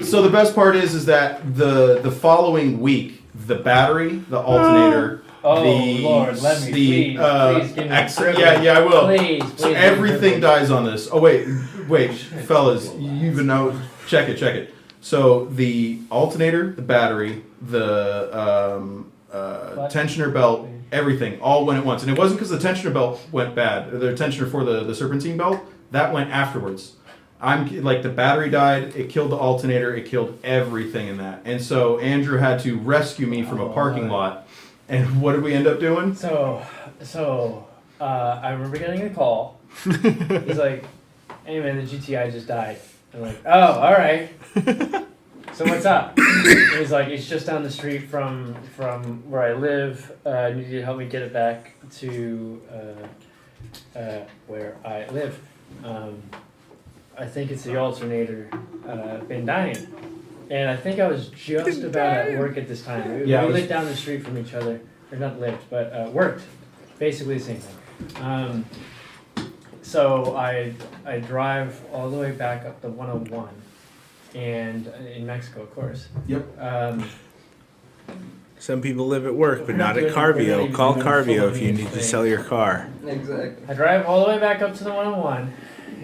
S3: So the best part is that the following week, the battery, the alternator,
S1: Oh,
S3: the
S1: Lord, let me, please give me
S3: extra,
S1: privilege.
S3: yeah, I will.
S1: Please,
S3: So
S1: please.
S3: everything dies on this. Oh wait, fellas, you even know? Check it. So the alternator, the battery, the tensioner belt, everything all went at once, and it wasn't because the tensioner belt went bad. The tensioner for the serpentine belt that went afterwards. I'm like the battery died. It killed the alternator. It killed everything in that, and so Andrew had to rescue me from a parking lot. And what did we end up doing?
S1: So, I remember getting a call. He's like, "Hey man, the GTI just died." I'm like, "Oh, all right. So what's up?" And he's like, "It's just down the street from where I live. You need to help me get it back to where I live. I think it's the alternator been dying." And I think I was just about at work at this time. We lived down the street from each other. Or not lived, but worked. Basically the same thing. So I drive all the way back up the 101. And in Mexico, of course.
S3: Yep.
S2: Some people live at work, but not at
S1: We're not
S2: CarVIO.
S1: even
S2: Call
S1: doing
S2: CarVIO
S1: full
S2: if you need to
S1: thing.
S2: sell your car.
S5: Exactly.
S1: I drive all the way back up to the 101.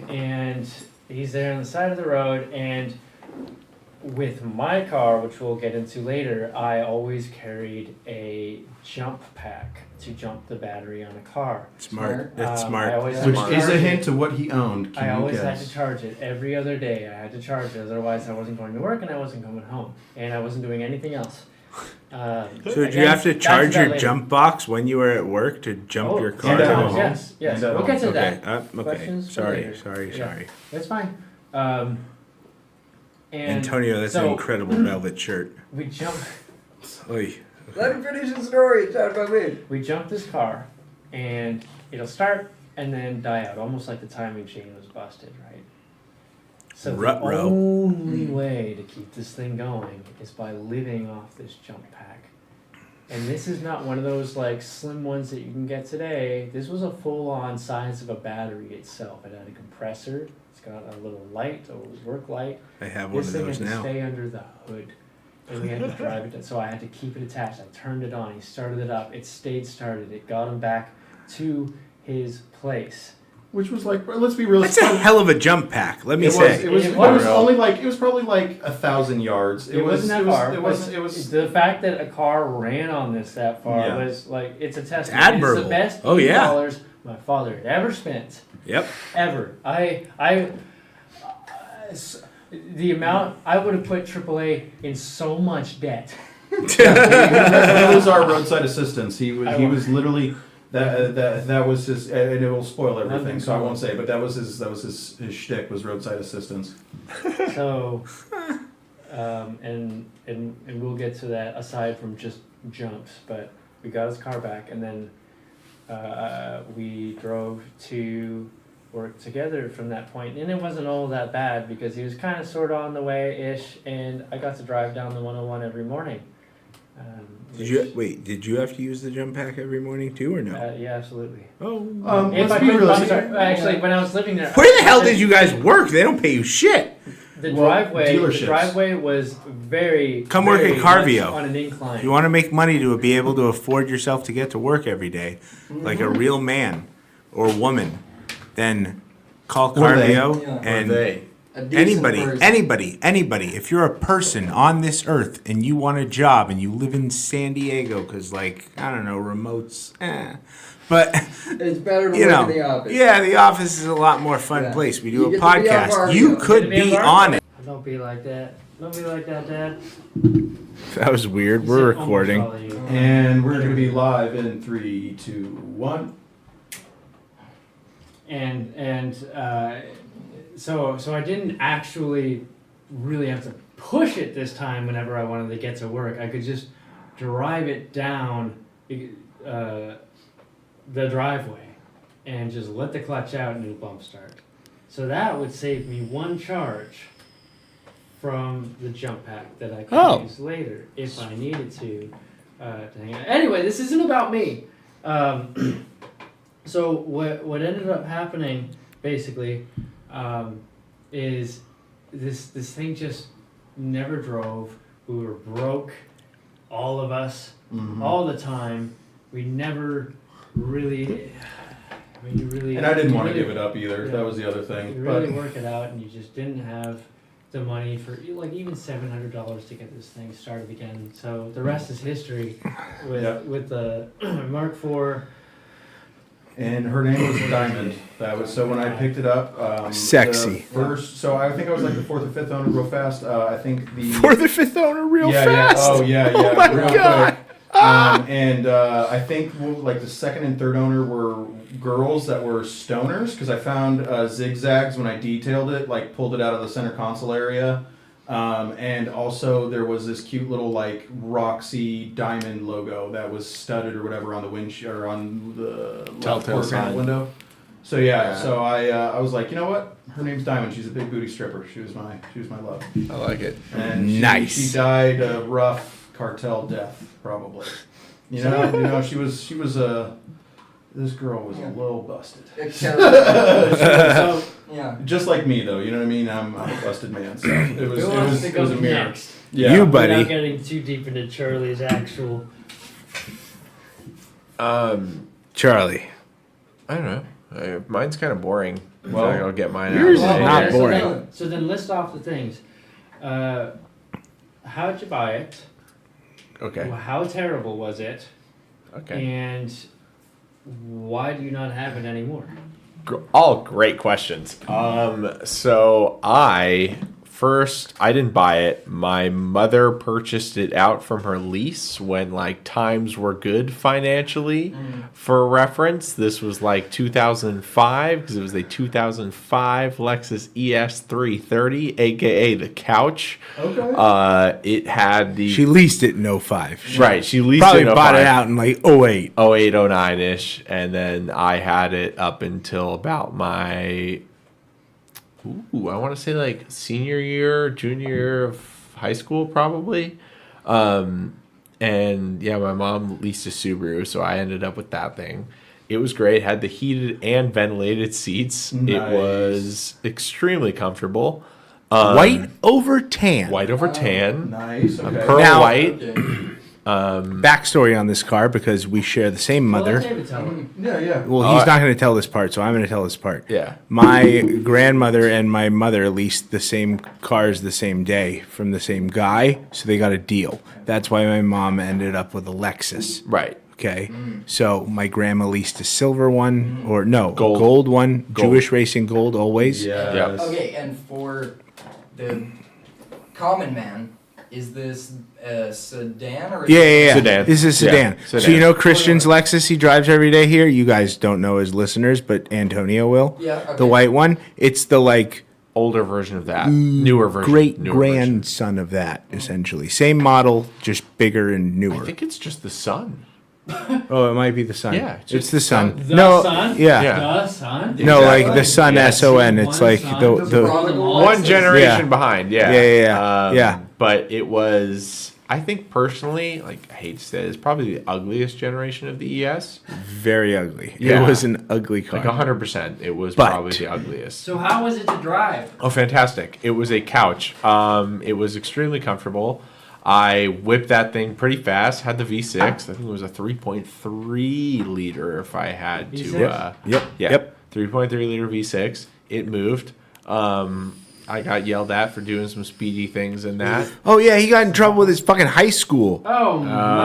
S1: And he's there on the side of the road. And with my car, which we'll get into later, I always carried a jump pack to jump the battery on a car.
S2: Smart. That's
S1: I
S2: smart.
S1: always had
S3: Which
S1: to
S3: is
S1: charge
S3: a
S1: it.
S3: hint to what he owned. Can
S1: I
S3: you
S1: always
S3: guess?
S1: had to charge it every other day. I had to charge it, otherwise I wasn't going to work and I wasn't coming home, and I wasn't doing anything else.
S2: So did you have to charge your jump box when you were at work to jump your car?
S3: and
S2: to
S3: at
S2: go
S3: home.
S2: home?
S1: Yes, yes.
S3: And at
S1: We'll get to
S3: home.
S1: that.
S2: Okay.
S1: Questions for
S2: Sorry.
S1: later.
S2: Sorry.
S1: Yeah.
S2: Sorry.
S1: That's fine. And
S2: Antonio, that's an
S1: so
S2: incredible velvet shirt.
S1: we jump.
S2: Oy.
S5: Let him finish his story. It's not about me.
S1: We jump this car, and it'll start and then die out, almost like the timing chain was busted, right? So the
S2: Ruh-roh.
S1: only way to keep this thing going is by living off this jump pack. And this is not one of those like slim ones that you can get today. This was a full-on size of a battery itself. It had a compressor. It's got a little light, a little work light.
S2: I have one
S1: This
S2: of
S1: thing
S2: those
S1: had to
S2: now.
S1: stay under the hood. And we had to drive it, so I had to keep it attached. I turned it on, he started it up, it stayed started. It got him back to his place.
S3: Which was like, let's be real.
S2: That's a hell of a jump pack. Let me
S3: It
S2: say.
S3: was
S1: It was.
S3: only like, it was probably like 1,000 yards.
S1: It wasn't that far.
S3: It was.
S1: The fact that a car ran on this that far
S3: Yeah.
S1: was like, it's a testament. It's
S2: admirable.
S1: the best
S2: Oh, yeah.
S1: $80 my father had ever spent.
S2: Yep.
S1: Ever. The amount, I would have put AAA in so much debt.
S3: He was our roadside assistance. He was literally that was his, and it will spoil everything, so I won't say. But that was his shtick, was roadside assistance.
S1: So, and we'll get to that aside from just jumps, but we got his car back, and then we drove to work together from that point, and it wasn't all that bad because he was kind of sort of on the way-ish, and I got to drive down the 101 every morning.
S2: Did you have to use the jump pack every morning too, or no?
S1: Yeah, absolutely.
S2: Oh.
S1: If
S3: Let's
S1: I
S3: be
S1: could,
S3: realistic.
S1: actually, when I was living there,
S2: Where the hell did you guys work? They don't pay you shit.
S1: The
S3: Well,
S1: driveway,
S3: dealerships.
S1: was very.
S2: Come work
S1: very
S2: at BarVIO.
S1: much on an incline.
S2: You want to make money to be able to afford yourself to get to work every day, like a real man or woman, then call
S3: Or they.
S2: BarVIO
S5: Yeah.
S2: and
S5: A decent person.
S2: anybody. If you're a person on this earth and you want a job and you live in San Diego, because like I don't know, remotes, but
S5: It's better to
S2: you
S5: work
S2: know,
S5: in the office.
S2: yeah, the office is a lot more fun
S5: Yeah.
S2: place. We do
S5: You
S2: a
S5: get to be on
S2: podcast.
S5: BarVIO.
S2: You
S5: You
S2: could
S1: get to be
S2: be
S1: on
S2: on it.
S1: Don't be like that. Don't be like that, Dad.
S2: That was weird.
S1: He
S2: We're
S1: said almost
S2: recording.
S1: all of you.
S3: And we're going to be live in 3, 2, 1.
S1: So I didn't actually really have to push it this time whenever I wanted to get to work. I could just drive it down the driveway and just let the clutch out and do bump start. So that would save me one charge from the jump pack that I could use later if I needed to hang out. Anyway, this isn't about me. So what ended up happening basically is this thing just never drove. We were broke, all of us, all the time. We never really. I mean, you really.
S3: And I didn't want to
S1: really-
S3: give it up either.
S1: Yeah.
S3: That was the other thing.
S1: You really work it out, and you just didn't have the money for like even $700 to get this thing started again. So the rest is history with the Mark IV.
S3: And her name was Diamond. That was so when I picked it up.
S2: Sexy.
S3: the first, so I think I was like the 4th or 5th owner, real fast. I think the
S2: Fourth or fifth owner, real
S3: yeah,
S2: fast.
S3: Yeah. Oh yeah, yeah.
S2: Oh my
S3: real
S2: God.
S3: quick. And I think like the 2nd and 3rd owner were girls that were stoners because I found zigzags when I detailed it, like pulled it out of the center console area. And also there was this cute little like Roxy diamond logo that was studded or whatever on the windshield or on the left
S6: Telltale
S3: quarter panel
S6: sign.
S3: window. So yeah, so I was like, you know what? Her name's Diamond. She's a big booty stripper. She was my love.
S6: I like it.
S3: And
S2: Nice.
S3: She died a rough cartel death, probably. You know, she was this girl was a little busted.
S1: So
S5: Yeah.
S3: Just like me, though. You know what I mean? I'm a busted man. So it was
S1: who wants to
S3: it
S1: go
S3: was a mirror.
S1: next?
S3: Yeah.
S2: You, buddy.
S1: Without getting too deep into Charlie's actual.
S2: Charlie.
S6: I don't know. Mine's kind of boring.
S3: Well,
S6: Well, I'll get mine
S2: yours
S6: out.
S2: is not
S1: okay,
S2: boring.
S1: So then list off the things. How'd you buy it?
S6: Okay.
S1: How terrible was it?
S6: Okay.
S1: And why do you not have it anymore?
S6: All great questions. So I didn't buy it. My mother purchased it out from her lease when like times were good financially. For reference, this was like 2005 because it was a 2005 Lexus ES330, aka the couch.
S3: Okay.
S6: It had the
S2: She leased it in 05.
S6: right. She leased
S2: Probably
S6: it in
S2: bought it
S6: 05.
S2: out in like 08.
S6: 08, 09 ish, and then I had it up until about my, I want to say like senior year, junior year of high school, probably. And yeah, my mom leased a Subaru, so I ended up with that thing. It was great. Had the heated and ventilated seats. It
S3: Nice.
S6: was extremely comfortable.
S2: White over tan.
S6: White over tan.
S3: Nice. Okay.
S6: Pearl
S2: Now-
S6: white.
S5: Okay.
S2: Backstory on this car because we share the same
S1: Well, let
S2: mother.
S1: David tell him.
S3: Yeah.
S2: Well, he's not going to tell this part, so I'm going to tell this part.
S6: Yeah.
S2: My grandmother and my mother leased the same cars the same day from the same guy, so they got a deal. That's why my mom ended up with a Lexus.
S6: Right.
S2: Okay, so my grandma leased a silver one, or no,
S6: Gold.
S2: a gold one,
S6: Gold.
S2: Jewish racing gold always.
S3: Yeah.
S5: Okay, and for the common man, is this a sedan or?
S2: Yeah.
S6: Sedan.
S2: This is a
S6: Yeah,
S2: sedan.
S6: sedan.
S2: So you know Christian's Lexus he drives every day here? You guys don't know as listeners, but Antonio will.
S5: Yeah, okay.
S2: The white one. It's the like
S6: Older version of that. Newer version.
S2: great
S6: Newer version.
S2: grandson of that, essentially. Same model, just bigger and
S6: I
S2: newer.
S6: think it's just the Sun.
S2: Oh, it might be the Sun.
S6: Yeah,
S2: it's
S6: just
S2: the Sun.
S1: The
S2: no,
S1: Sun?
S2: Yeah.
S6: Yeah.
S1: The Sun?
S2: No,
S6: Exactly.
S2: like the Sun,
S6: Yeah.
S2: S-O-N. It's
S1: One
S2: like
S1: Sun.
S2: the
S6: One generation
S2: Yeah.
S6: behind, yeah.
S2: Yeah. Yeah.
S6: But it was, I think personally, like, I hate to say it, it's probably the ugliest generation of the ES.
S2: very ugly.
S6: Yeah.
S2: It was an ugly car.
S6: Like 100%. It was
S2: But-
S6: probably the ugliest.
S1: So how was it to drive?
S6: Oh, fantastic. It was a couch. It was extremely comfortable. I whipped that thing pretty fast. Had the V6. I think it was a 3.3 liter if I had to.
S1: V6?
S6: Yeah.
S2: Yep.
S6: 3.3 liter V6. It moved. I got yelled at for doing some speedy things in that.
S2: Oh yeah, he got in trouble with his fucking high school.
S1: Oh,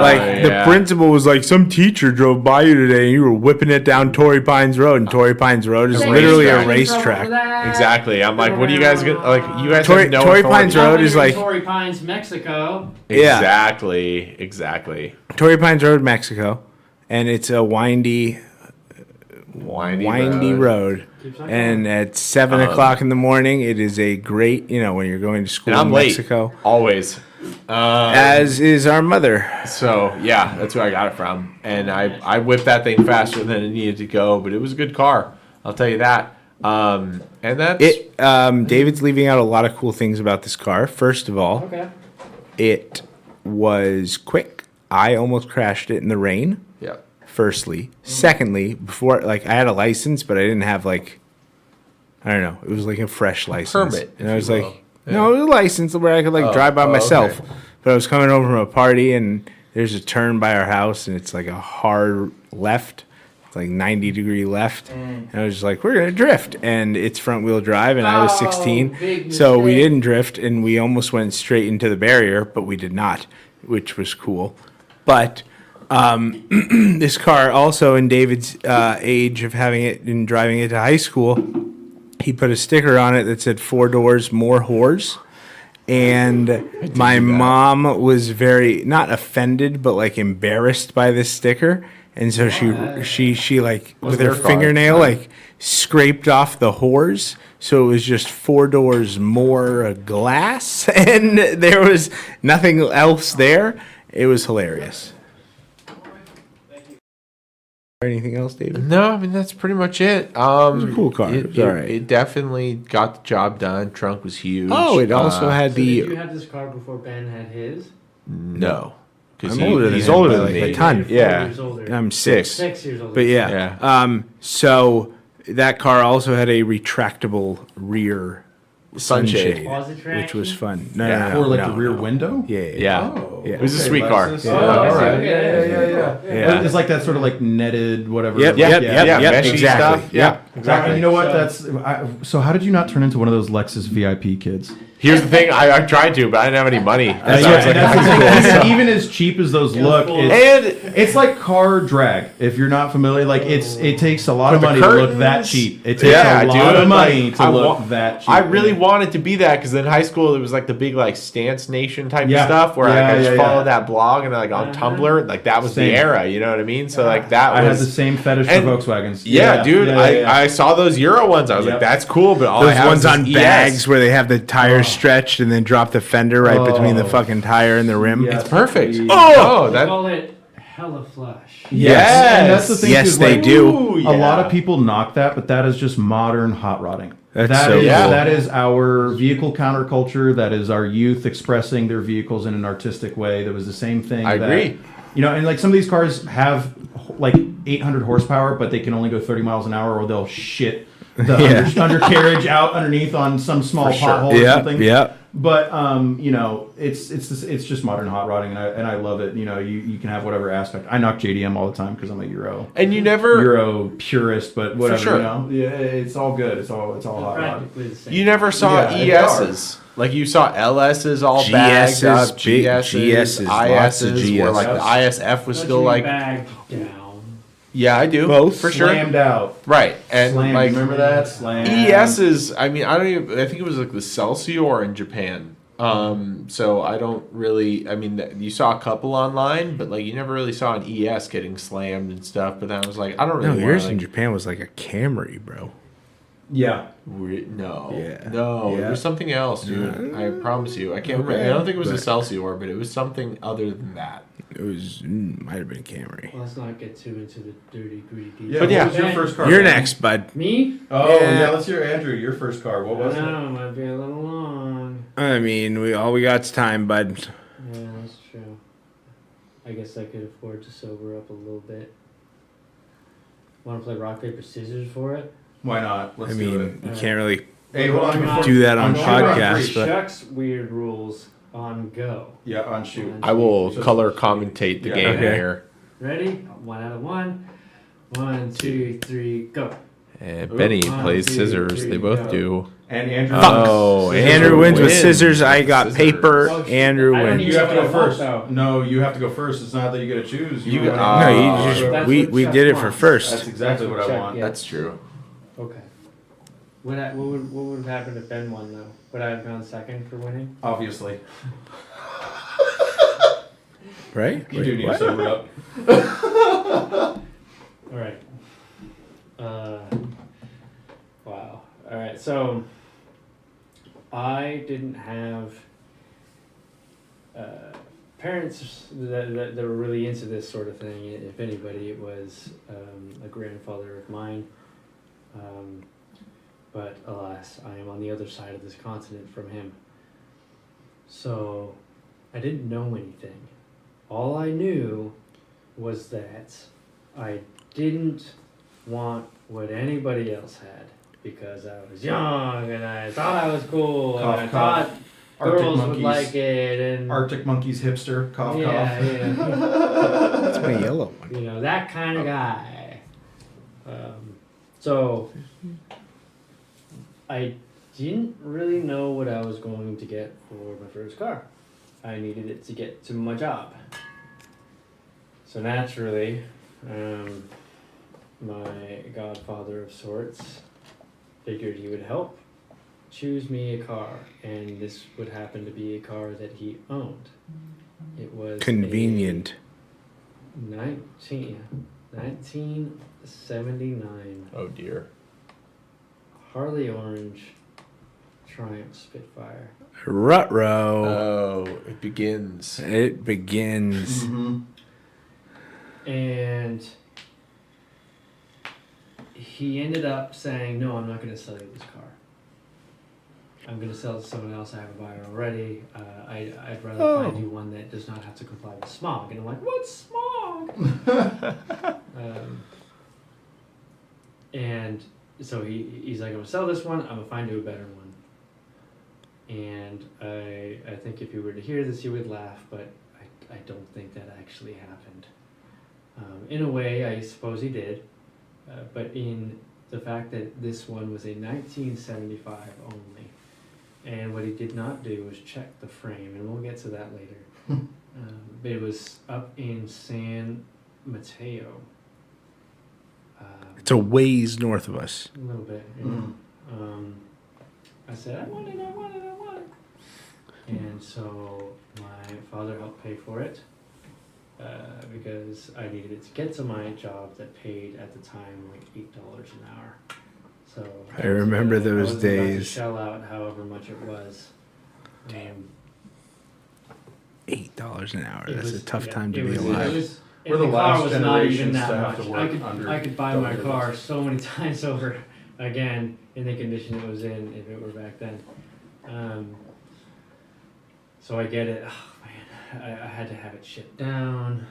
S2: Like
S6: yeah.
S2: the principal was like, some teacher drove by you today and you were whipping it down Torrey Pines Road, and Torrey Pines Road is
S6: A
S2: literally a
S6: racetrack.
S2: racetrack.
S6: Exactly. I'm like, what are you guys gonna like? You guys
S2: Torrey-
S6: have no
S2: Torrey
S6: authority.
S2: Pines Road is like-
S1: Torrey Pines, Mexico.
S2: Yeah.
S6: Exactly.
S2: Torrey Pines Road, Mexico, and it's a windy
S6: Windy
S2: road.
S1: Keeps on
S2: And at 7 o'clock in the morning, it is a great, when you're going to school
S6: And I'm
S2: in
S6: late.
S2: Mexico.
S6: Always.
S2: As is our mother.
S6: So yeah, that's where I got it from, and I whipped that thing faster than it needed to go, but it was a good car. I'll tell you that. And that's
S2: David's leaving out a lot of cool things about this car. First of all,
S1: Okay.
S2: it was quick. I almost crashed it in the rain.
S6: yeah.
S2: Firstly, secondly, before I had a license, but I didn't have I don't know. It was like a fresh license,
S6: Permit,
S2: and
S6: if
S2: I was
S6: you
S2: like,
S6: will.
S2: no, it was a license where I could drive by myself.
S6: okay.
S2: But I was coming home from a party, and there's a turn by our house, and it's like a hard left. It's like 90-degree left, and I was just like, we're gonna drift, and it's front wheel drive, and I was
S1: Oh,
S2: 16,
S1: big
S2: so we
S1: mistake.
S2: didn't drift, and we almost went straight into the barrier, but we did not, which was cool. But this car also, in David's age of having it and driving it to high school, he put a sticker on it that said 4 doors, more whores. And my mom was very, not offended, but embarrassed by this sticker. And so she with her
S6: their car?
S2: fingernail, scraped off the whores. So it was just 4 doors more glass. And there was nothing else there. It was hilarious. Anything else, David?
S6: No, I mean that's pretty much it. It
S2: was a cool car. It was alright.
S6: It definitely got the job done. Trunk was huge.
S2: Oh, it also had
S1: So did you
S2: the.
S1: have this car before Ben had his?
S6: no, because
S2: I'm older than
S6: he's
S2: him
S6: older
S2: by,
S6: than
S2: like, a
S6: me.
S2: ton.
S1: You're 4
S6: Yeah.
S1: years older.
S2: I'm 6.
S1: 6 years older.
S2: But yeah.
S6: Yeah.
S2: So that car also had a retractable rear
S6: Sunshade.
S1: Closet traction?
S2: which was fun. No,
S6: Yeah.
S2: no, no,
S3: Or
S2: no,
S3: the rear
S2: no.
S3: window?
S2: Yeah.
S6: Yeah.
S3: Oh,
S2: Yeah.
S6: It was a
S3: okay,
S6: sweet car.
S3: Lexus.
S6: Yeah.
S3: Oh,
S1: I see.
S3: all right.
S1: Okay,
S3: Yeah. It's like that sort of netted whatever.
S2: Yep,
S6: Yeah,
S2: yep,
S6: yeah,
S2: yep, yep,
S6: meshy
S2: exactly.
S6: stuff. Yeah,
S3: Exactly. You know what? So how did you not turn into one of those Lexus VIP kids?
S6: Here's the thing: I tried to, but I didn't have any money.
S3: That's
S6: So it's
S3: right.
S6: like
S3: That's
S6: high
S3: the
S6: school,
S3: thing.
S6: so-
S3: Even as cheap as those look,
S1: full.
S3: it's like car drag. If you're not familiar, it takes a lot of
S6: With the
S3: money to look that
S6: curtains?
S3: cheap. It takes
S6: Yeah,
S3: a lot
S6: dude,
S3: of money
S6: like,
S3: to
S6: I
S3: look
S6: wa-
S3: that cheap.
S6: I really wanted to be that because in high school it was like the big Stance Nation type
S3: Yeah.
S6: of stuff where
S3: Yeah,
S6: I just
S3: yeah,
S6: followed
S3: yeah.
S6: that blog and on Tumblr, that was
S3: Same.
S6: the era. You know what I mean? So that
S3: I
S6: was
S3: had the same fetish
S6: and-
S3: for Volkswagens.
S6: Yeah, dude. I saw those Euro ones. I was
S3: Yep.
S6: like, that's cool, but all I
S2: Those
S6: have
S2: ones
S6: is
S2: on
S6: this
S2: bags
S6: ES.
S2: where they have the tires stretched and then drop the fender right between the
S3: Oh.
S2: fucking tire and the rim.
S3: Yeah.
S6: It's perfect.
S3: Oh!
S6: Oh,
S1: They
S6: that
S1: call it hella flush.
S3: Yes. And that's the thing.
S2: Yes,
S3: too,
S2: they do.
S6: Ooh,
S3: A lot
S6: yeah.
S3: of people knock that, but that is just modern hot rodding.
S2: That's
S3: That
S2: so
S3: is
S6: cool.
S3: that is our vehicle counterculture. That is our youth expressing their vehicles in an artistic way. That was the same thing.
S6: I agree.
S3: You know, and like some of these cars have like 800 horsepower, but they can only go 30 miles an hour, or they'll shit the undercarriage out underneath on some small pothole or something.
S2: Yeah.
S3: But you know, it's just modern hot rodding, and I love it. You know, you can have whatever aspect. I knock JDM all the time because I'm a
S6: And you never
S3: Euro purist, but whatever.
S6: sure.
S3: You know, yeah, it's all good. It's all hot rod.
S1: Practically the same.
S6: you never saw
S3: Yeah, they
S6: ESs. Like you saw LSs all bagged
S2: GSs,
S6: up,
S2: big
S6: GSs,
S2: lots of
S6: ISs, where like the
S3: GSs.
S6: ISF was
S1: Don't
S6: still
S1: you
S6: like,
S1: bagged down.
S6: yeah, I do,
S2: Both.
S6: for sure,
S3: Slammed out.
S6: right? And
S3: Slammed.
S6: like
S3: Remember that? Slammed.
S6: ESs, I mean, I don't even. I think it was like the Celsior in Japan. So I don't really. I mean, you saw a couple online, but like you never really saw an ES getting slammed and stuff. But then I was like, I don't
S2: No,
S6: really.
S2: yours
S6: want
S2: in
S6: to,
S2: Japan was like a Camry, bro.
S3: Yeah.
S6: no,
S2: Yeah.
S6: no,
S2: Yeah.
S6: it was something else, dude. I promise you, I can't remember. I don't think it was a
S2: But-
S6: Celsior, but it was something other than that.
S2: It was might have been a Camry.
S1: Well, let's not get too into the dirty, greedy details.
S3: Yeah.
S6: But yeah.
S3: What was your first car?
S2: You're
S3: man?
S2: next, bud.
S1: Me?
S3: Oh
S2: Yeah.
S3: yeah. Let's hear Andrew. Your first car. What was
S1: I
S3: it?
S1: know, might be a little long.
S2: I mean, we got's time, bud.
S1: Yeah, that's true. I guess I could afford to sober up a little bit. Want to play rock, paper, scissors for it?
S3: Why not? Let's
S2: I
S3: do it.
S2: mean, you can't really
S3: Hey, hold on. Before,
S2: do that on
S3: shoot,
S2: podcasts, but
S1: Chuck's weird rules on go.
S3: Yeah, on shoot.
S6: I will
S3: So-
S6: color commentate the
S3: Yeah.
S6: game
S2: Okay.
S6: here.
S1: Ready? 1 out of 1. 1, 2, 3, go.
S6: And Benny
S1: One,
S6: plays
S1: two,
S6: scissors.
S1: three,
S6: They both
S1: go.
S6: do.
S3: And Andrew.
S6: Oh,
S3: Scissors.
S2: Andrew wins with
S6: wins
S2: scissors. I
S6: with
S2: got
S6: scissors.
S2: paper.
S1: Oh, shit.
S2: Andrew
S1: I don't
S2: wins.
S1: even-
S3: You have to go
S1: I want,
S3: first.
S1: though.
S3: No, you have to go first. It's not that you get to choose.
S6: You
S3: want
S6: get-
S3: to-
S2: No, you
S1: That's
S2: just
S1: what
S2: we
S1: Chuck
S2: did it for
S1: wants.
S2: first.
S3: That's exactly what I
S1: Chuck,
S3: want.
S1: yeah.
S6: That's true.
S1: Okay. What would have happened if Ben won, though? Would I have gone second for winning?
S3: Obviously.
S2: Right?
S3: You
S2: Wait,
S3: do need to
S2: what?
S3: sober up.
S1: All right. Wow. All right. So I didn't have parents that were really into this sort of thing. If anybody, it was a grandfather of mine. But alas, I am on the other side of this continent from him. So I didn't know anything. All I knew was that I didn't want what anybody else had because I was young and I thought I was cool and I
S3: Cough,
S1: thought
S3: cough. Arctic
S1: girls would
S3: monkeys.
S1: like it and
S3: Arctic monkeys hipster. Cough,
S1: yeah,
S3: cough.
S1: yeah,
S2: That's my yellow one.
S1: you know, that kind of guy. So I didn't really know what I was going to get for my first car. I needed it to get to my job. So naturally, my godfather of sorts figured he would help choose me a car, and this would happen to be a car that he owned. It was
S2: Convenient.
S1: a 1979
S6: Oh dear.
S1: Harley Orange Triumph Spitfire.
S2: Ruh-roh.
S6: Oh, it begins.
S2: It begins.
S3: Mm-hmm.
S1: And he ended up saying, no, I'm not going to sell you this car. I'm going to sell it to someone else. I have a buyer already. I'd rather find you one that does not have to comply with smog. And I'm like, what's smog? And so he's like, I'm going to sell this one. I'm going to find you a better one. And I think if you were to hear this, you would laugh, but I don't think that actually happened. In a way, I suppose he did, but in the fact that this one was a 1975 only, and what he did not do was check the frame, and we'll get to that later. But it was up in San Mateo.
S2: It's a ways north of us.
S1: A little bit. You know. I said, I want it. And so my father helped pay for it. Because I needed it to get to my job that paid at the time like $8 an hour. So
S2: I remember those
S1: I wasn't about to
S2: days.
S1: shell out however much it was.
S2: $8 an hour.
S1: It
S2: That's
S1: was-
S2: a tough
S1: yeah,
S2: time to
S1: it
S2: be
S1: was-
S2: alive.
S1: It was,
S3: We're
S1: and
S3: the
S1: the car
S3: last
S1: was not even
S3: generations
S1: that
S3: to have
S1: much.
S3: to work under
S1: I could buy
S3: double
S1: my
S3: digits.
S1: car so many times over again in the condition it was in if it were back then. So I get it. Oh man, I had to have it shipped down.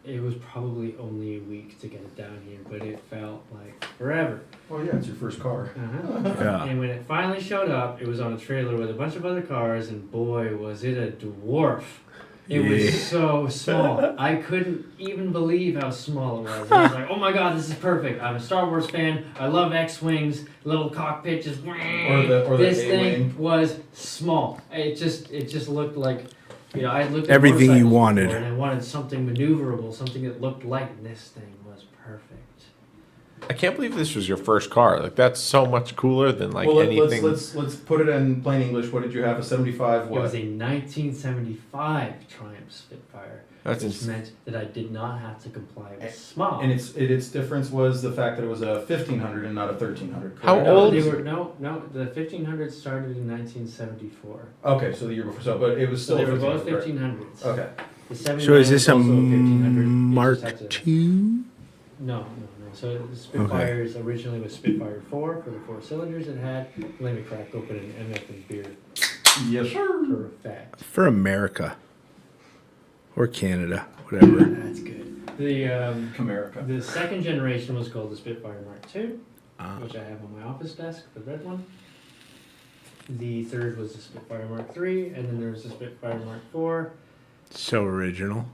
S1: It was probably only a week to get it down here, but it felt like forever.
S3: Oh yeah, it's your first car.
S2: Yeah.
S1: And when it finally showed up, it was on a trailer with a bunch of other cars, and boy, was it a dwarf. It
S2: Yeah.
S1: was so small. I couldn't even believe how small it was. I was like, oh my god, this is perfect. I'm a Star Wars fan. I love X-Wings. Little cockpit just...
S3: Or the
S1: this
S3: A-wing.
S1: thing was small. It just looked like... I looked at
S2: Everything you
S1: motorcycles
S2: wanted.
S1: before, and I wanted something maneuverable, something that looked light, and this thing was perfect.
S6: I can't believe this was your first car. Like that's so much cooler than like
S3: Well,
S6: anything.
S3: let's put it in plain English. What did you have? A 75
S1: It
S3: what?
S1: was a 1975 Triumph Spitfire,
S6: That's
S1: which
S6: ins-
S1: meant that I did not have to comply with small.
S3: And its difference was the fact that it was a 1500 and not a 1300.
S6: How
S3: correct?
S6: old-
S1: They were, no, the 1500 started in 1974.
S3: Okay, so the year before. So, but it was
S1: So
S3: still
S1: they were both
S3: 1500.
S1: 1500s.
S3: Okay.
S1: The 79
S2: So is this
S1: was
S2: a
S1: also 1500. It
S2: Mark
S1: just had to-
S2: II?
S1: No. So the Spitfires originally was Spitfire 4 for the 4 cylinders it had. Let me crack open an MF and beer
S3: Yes, sir.
S1: for a fact.
S2: For America. Or Canada. Whatever.
S1: That's good. The
S3: America.
S1: the second generation was called the Spitfire Mark II,
S2: Ah.
S1: which I have on my office desk, the red one. The third was the Spitfire Mark III, and then there was the Spitfire Mark IV,
S2: So original.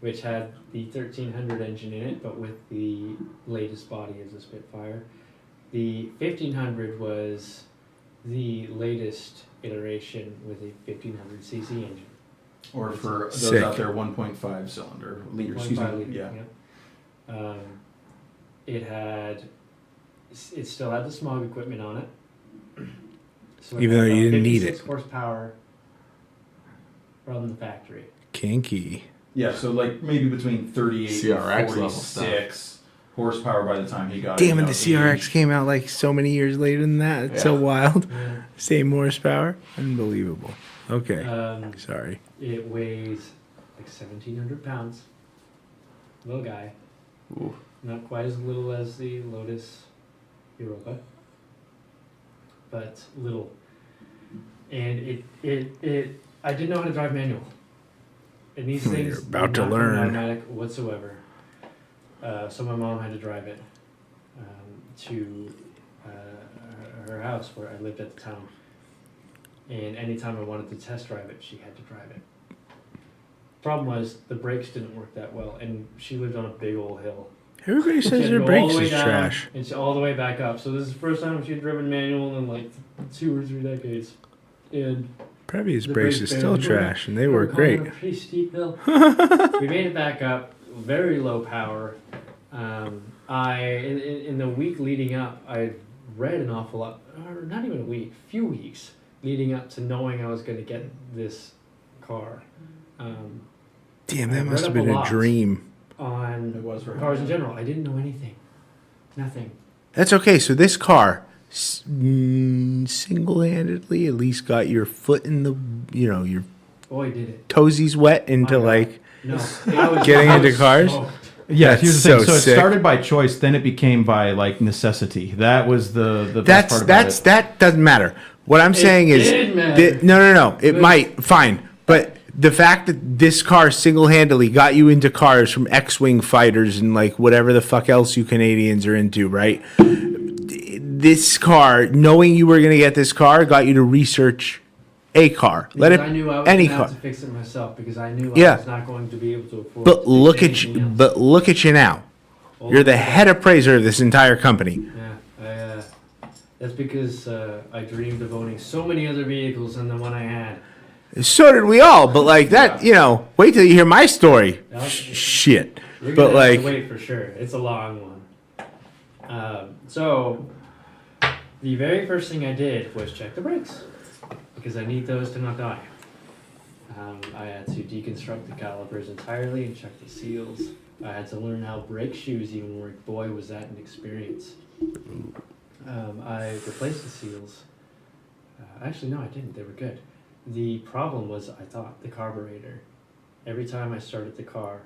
S1: which had the 1300 engine in it, but with the latest body of the Spitfire. The 1500 was the latest iteration with a 1500cc engine.
S3: Or for those
S2: Sick.
S3: out there, 1.5 cylinder liter. Excuse
S1: 1.5
S3: me.
S1: liter,
S3: Yeah.
S1: It still had the smog equipment on it. So
S2: Even though
S1: had
S2: you
S1: about
S2: didn't need
S1: 56
S2: it.
S1: horsepower from the factory.
S2: Kinky.
S3: Yeah. So like maybe between 38
S6: CRX
S3: and
S6: level stuff.
S3: 46 horsepower by the time he got it.
S2: Damn, and
S3: you
S2: the
S3: know,
S2: CRX
S3: aged.
S2: came out like so many years later than that. It's so
S6: Yeah.
S2: wild.
S1: Yeah.
S2: Same horsepower. Unbelievable. Okay. Sorry.
S1: It weighs like 1,700 pounds. Little guy.
S6: Ooh.
S1: Not quite as little as the Lotus Europa, but little. And I didn't know how to drive manual. And these
S2: Well,
S1: things
S2: you're about
S1: did
S2: to
S1: not come
S2: learn.
S1: automatic whatsoever. So my mom had to drive it to her house where I lived at the time. And anytime I wanted to test drive it, she had to drive it. Problem was the brakes didn't work that well, and she lived on a big old hill.
S2: Everybody
S1: She
S2: says
S1: had to
S2: their
S1: go all
S2: brakes
S1: the way
S2: is
S1: down
S2: trash.
S1: and all the way back up. So this is the first time she had driven manual in like 2 or 3 decades. And
S2: Probably his
S1: the
S2: brakes
S1: brakes
S2: is still
S1: barely
S2: trash, and they
S1: we were
S2: work
S1: going
S2: great.
S1: on a pretty steep hill. We made it back up, very low power. In the week leading up, I read an awful lot, or not even a week, few weeks leading up to knowing I was going to get this car.
S2: Damn,
S1: I
S2: that
S1: read
S2: must have
S1: up a
S2: been a
S1: lot
S2: dream.
S1: on
S3: It was for
S1: cars in
S3: him.
S1: general. I didn't know anything. Nothing.
S2: That's okay. So this car single-handedly at least got your foot in the, your
S1: Boy, did it.
S2: toesies wet into
S1: My God.
S2: like
S1: No. I was-
S2: Getting
S1: I
S2: into
S1: was
S2: cars?
S1: stoked.
S3: Yeah,
S2: That's
S3: here's the thing.
S2: so
S3: So it
S2: sick.
S3: started by choice, then it became by like necessity. That was the best
S2: that's
S3: part about it.
S2: that doesn't matter. What I'm saying is
S1: did matter.
S2: no. It
S1: Good.
S2: might fine, but the fact that this car single-handedly got you into cars from X-wing fighters and like whatever the fuck else you Canadians are into, right? This car, knowing you were going to get this car, got you to research a car. Let
S1: Because
S2: it
S1: I knew I was
S2: any
S1: gonna
S2: car.
S1: have to fix it myself because I knew
S2: Yeah.
S1: I was not going to be able to afford.
S2: But
S1: to
S2: look
S1: fix
S2: at you.
S1: anything else.
S2: But look at you now.
S1: All
S2: You're the
S1: of
S2: head appraiser of this entire company.
S1: Yeah, that's because I dreamed of owning so many other vehicles than the one I had.
S2: So did we all. But like that, wait till you hear my story.
S1: Yeah.
S2: Shit.
S1: You're
S2: But
S1: gonna have
S2: like,
S1: to wait for sure. It's a long one. So the very first thing I did was check the brakes because I need those to not die. I had to deconstruct the calipers entirely and check the seals. I had to learn how brake shoes even work. Boy, was that an experience. I replaced the seals. Actually, no, I didn't. They were good. The problem was, I thought, the carburetor. Every time I started the car,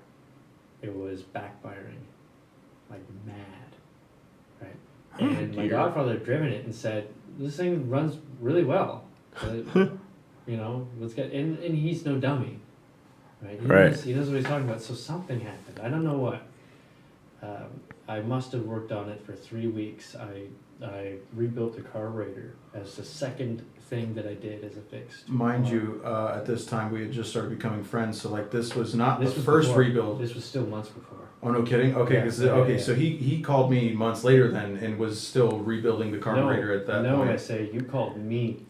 S1: it was backfiring like mad, right?
S2: Oh,
S1: And my
S6: dear.
S1: godfather had driven it and said, "This thing runs really well. You know, let's get." And he's no dummy, right?
S2: Right.
S1: He knows what he's talking about. So something happened. I don't know what. I must have worked on it for 3 weeks. I rebuilt the carburetor as the second thing that I did as a fix.
S3: Mind you, at this time we had just started becoming friends, so like this was not
S1: This
S3: the
S1: was
S3: first
S1: before.
S3: rebuild.
S1: This was still months before.
S3: Oh, no kidding. Okay,
S1: Yeah,
S3: 'cause-
S1: yeah,
S3: okay,
S1: yeah.
S3: so he called me months later then and was still rebuilding the carburetor at that
S1: no,
S3: point.
S1: I say you called me.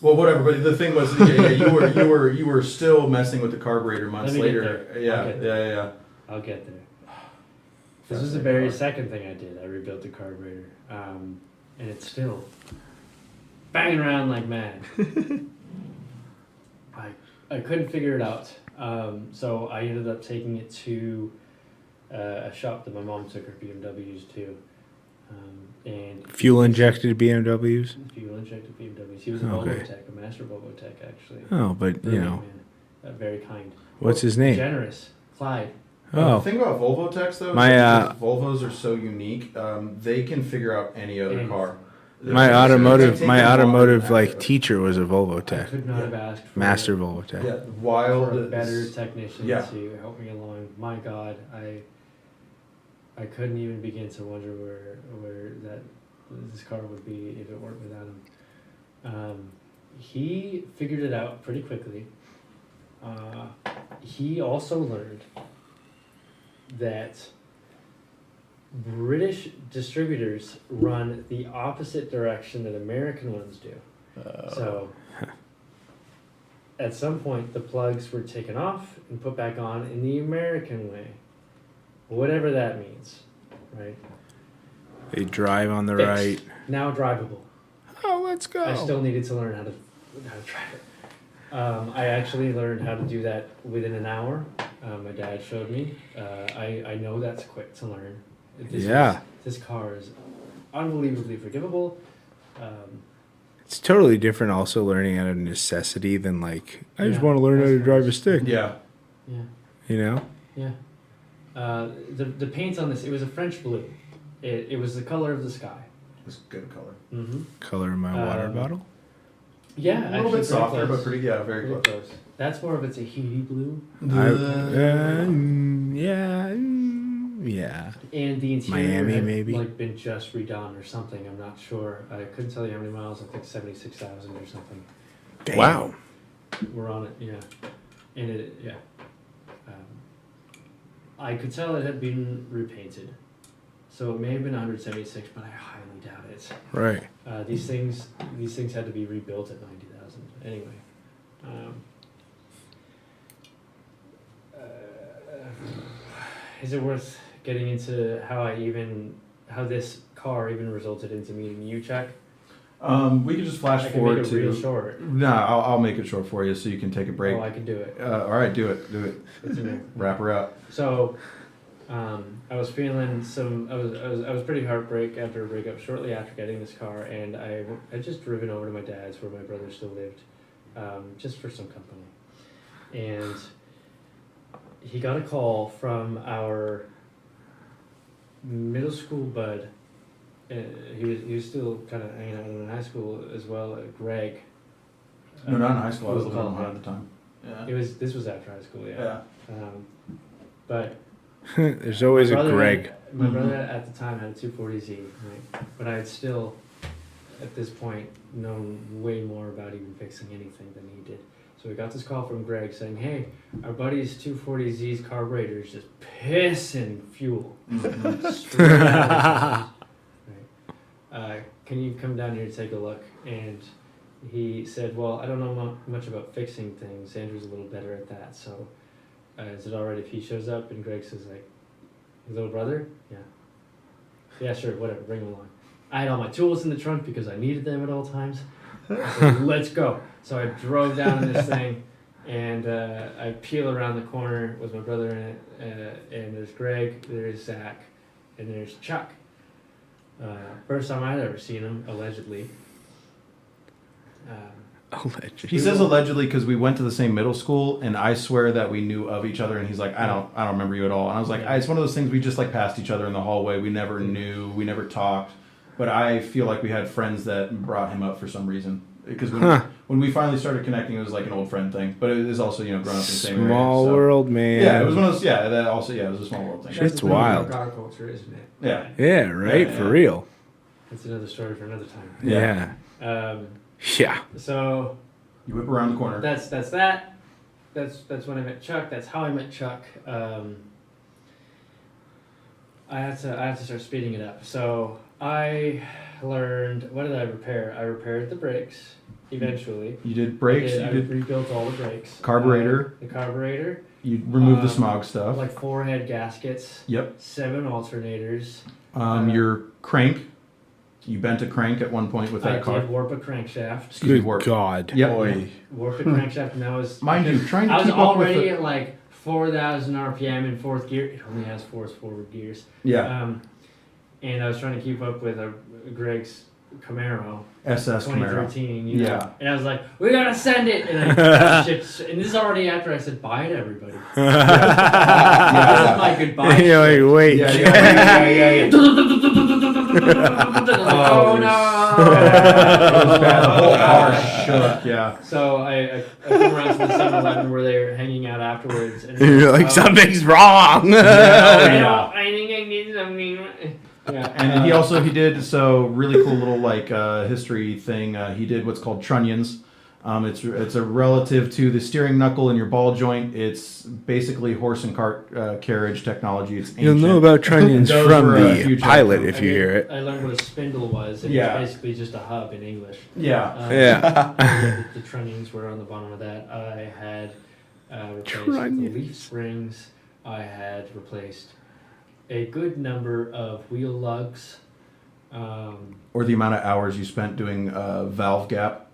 S3: Well, whatever. But the thing was, you were still messing with the carburetor months
S1: Let me get
S3: later.
S1: there.
S3: Yeah,
S1: I'll get
S3: yeah.
S1: I'll get there. This was the very second thing I did. I rebuilt the carburetor, and it's still banging around like mad. I couldn't figure it out, so I ended up taking it to a shop that my mom took her BMWs to, and
S2: Fuel injected BMWs.
S1: fuel injected BMWs. He was a
S2: Oh, okay.
S1: Volvo tech, a master Volvo tech actually.
S2: Oh, but you
S1: Brilliant
S2: know,
S1: man. Very kind.
S2: what's his name?
S1: Generous, Clyde.
S3: The
S2: Oh,
S3: thing about Volvo techs though, is
S2: My,
S3: that Volvos are so unique. They can figure out any other
S1: Any-
S3: car.
S2: my
S3: They
S2: automotive,
S3: take
S2: my
S3: them longer
S2: automotive
S3: than
S2: like
S3: that.
S2: teacher was a Volvo
S1: I
S2: tech,
S1: could not have asked for
S2: master Volvo tech.
S3: Yeah,
S1: for
S3: wild.
S1: a better technician
S3: Yeah.
S1: to help me along. My God, I couldn't even begin to wonder where this car would be if it weren't without him. He figured it out pretty quickly. He also learned that British distributors run the opposite direction that American ones do. So at some point the plugs were taken off and put back on in the American way. Whatever that means, right?
S2: They drive on the
S1: Fixed.
S2: right.
S1: Now drivable.
S2: Oh, let's go.
S1: I still needed to learn how to drive it. I actually learned how to do that within an hour. My dad showed me. I know that's quick to learn. This car is unbelievably forgivable.
S2: It's totally different. Also, learning out of necessity than like I just
S1: Yeah,
S2: want to learn how to
S1: that's
S2: drive a
S1: nice.
S2: stick.
S3: Yeah.
S1: Yeah,
S2: You know.
S1: yeah. The paint on this, it was a French blue. It was the color of the sky.
S3: It's good color.
S1: Mm-hmm.
S2: Color in my water
S1: Um,
S2: bottle.
S1: Yeah,
S3: A little
S1: actually
S3: bit
S1: pretty
S3: softer,
S1: close.
S3: but pretty very
S1: Pretty
S3: close.
S1: close. That's more of a Tahiti blue.
S2: Yeah.
S1: And the interior
S2: Miami,
S1: had
S2: maybe?
S1: like been just redone or something. I'm not sure. I couldn't tell you how many miles. I think 76,000 or something.
S2: Damn.
S6: Wow.
S1: We're on it, yeah. And it, yeah. I could tell it had been repainted, so it may have been 176, but I highly doubt it.
S2: Right.
S1: These things had to be rebuilt at 90,000 anyway. Is it worth getting into how this car even resulted into meeting you, Chuck?
S3: We could just flash
S1: I can
S3: forward
S1: make it real
S3: to.
S1: short.
S3: No, I'll make it short for you so you can take a break.
S1: Oh, I can do it.
S3: All right, do it.
S1: It's in there.
S3: Wrap her up.
S1: So, I was feeling I was pretty heartbreak after a breakup shortly after getting this car, and I had just driven over to my dad's where my brother still lived, just for some company, and he got a call from our middle school bud. He was still kind of hanging out in high school as well. Greg.
S3: No, not in high school. I was
S1: We'll
S3: living in
S1: call
S3: Ohio
S1: him.
S3: at the time. Yeah.
S1: This was after high school,
S3: Yeah.
S1: but
S2: There's always a
S1: my brother
S2: Greg.
S1: had- my
S3: Mhm.
S1: brother at the time had a 240Z, right? But I had still, at this point, known way more about even fixing anything than he did. So we got this call from Greg saying, "Hey, our buddy's 240Z's carburetor is just pissing fuel
S3: Mhm.
S1: straight out of the tubes." Right. Can you come down here and take a look?" And he said, "Well, I don't know much about fixing things. Andrew's a little better at that. So, is it alright if he shows up?" And Greg says, like, "Your little brother? Yeah. Yeah, sure, whatever, bring him along." I had all my tools in the trunk because I needed them at all times. I said, "Let's go." So I drove down in this thing, and I peel around the corner with my brother in it, and there's Greg, there's Zach, and there's Chuck. First time I'd ever seen him, allegedly.
S2: Allegedly.
S3: He says allegedly because we went to the same middle school, and I swear that we knew of each other. And he's like, I don't remember you at all. And I was like, it's one of those things we just like passed each other in the hallway. We never knew, we never talked. But I feel like we had friends that brought him up for some reason. Because when we finally started connecting, it was like an old friend thing. But it is also, you know, growing up in the same area.
S2: Small world, man.
S3: Yeah, it was one of those. Yeah, that also, it was a small world thing.
S2: Shit's
S1: That's the thing
S2: wild.
S1: about car culture, isn't it?
S3: Yeah.
S2: Yeah, right?
S3: Yeah,
S2: For
S3: yeah.
S2: real.
S1: That's another story for another time.
S2: Yeah.
S1: Um,
S2: Yeah.
S1: so
S3: You whip around the corner.
S1: that's that. That's when I met Chuck. That's how I met Chuck. I had to start speeding it up. So I learned, what did I repair? I repaired the brakes eventually.
S3: You did brakes.
S1: I
S3: You did
S1: rebuilt all the brakes.
S3: Carburetor.
S1: The carburetor.
S3: You removed the smog stuff.
S1: Like 4 head gaskets.
S3: Yep.
S1: 7 alternators.
S3: Your crank. You bent a crank at one point with that
S1: I
S3: car.
S1: did warp a crankshaft.
S3: Excuse me,
S2: Good
S3: warp.
S2: God.
S3: Yep.
S1: Warped a crankshaft, and that was
S3: Mind you, trying to
S1: I was
S3: keep up with
S1: already
S3: it.
S1: at like 4,000 RPM in 4th gear. It only has 4 forward gears.
S3: Yeah.
S1: And I was trying to keep up with Greg's Camaro,
S3: SS Camaro.
S1: 2013. You know?
S3: Yeah.
S1: And I was like, we gotta send it. And I and this is already after I said bye to everybody. This is my goodbye.
S2: You're
S1: shit.
S2: like, wait.
S3: Yeah.
S1: Oh no!
S3: It was bad. The whole car shook. Yeah.
S1: So I come around to the 7-Eleven where they were hanging out afterwards. And
S2: You're like, something's wrong.
S1: I think I need something. Yeah.
S3: And then he did so really cool little like history thing. He did what's called trunnions. It's a relative to the steering knuckle in your ball joint. It's basically horse and cart carriage technology. It's ancient.
S2: You'll know about trunnions
S3: Those
S2: from
S3: were a
S2: the
S3: huge
S2: pilot
S3: help.
S2: if you hear it.
S1: I learned what a spindle was. And
S3: Yeah.
S1: It's basically just a hub in English.
S3: Yeah.
S2: Yeah.
S1: The trunnions were on the bottom of that. I had replaced
S2: Trunnions.
S1: the leaf springs. I had replaced a good number of wheel lugs.
S3: Or the amount of hours you spent doing valve gap.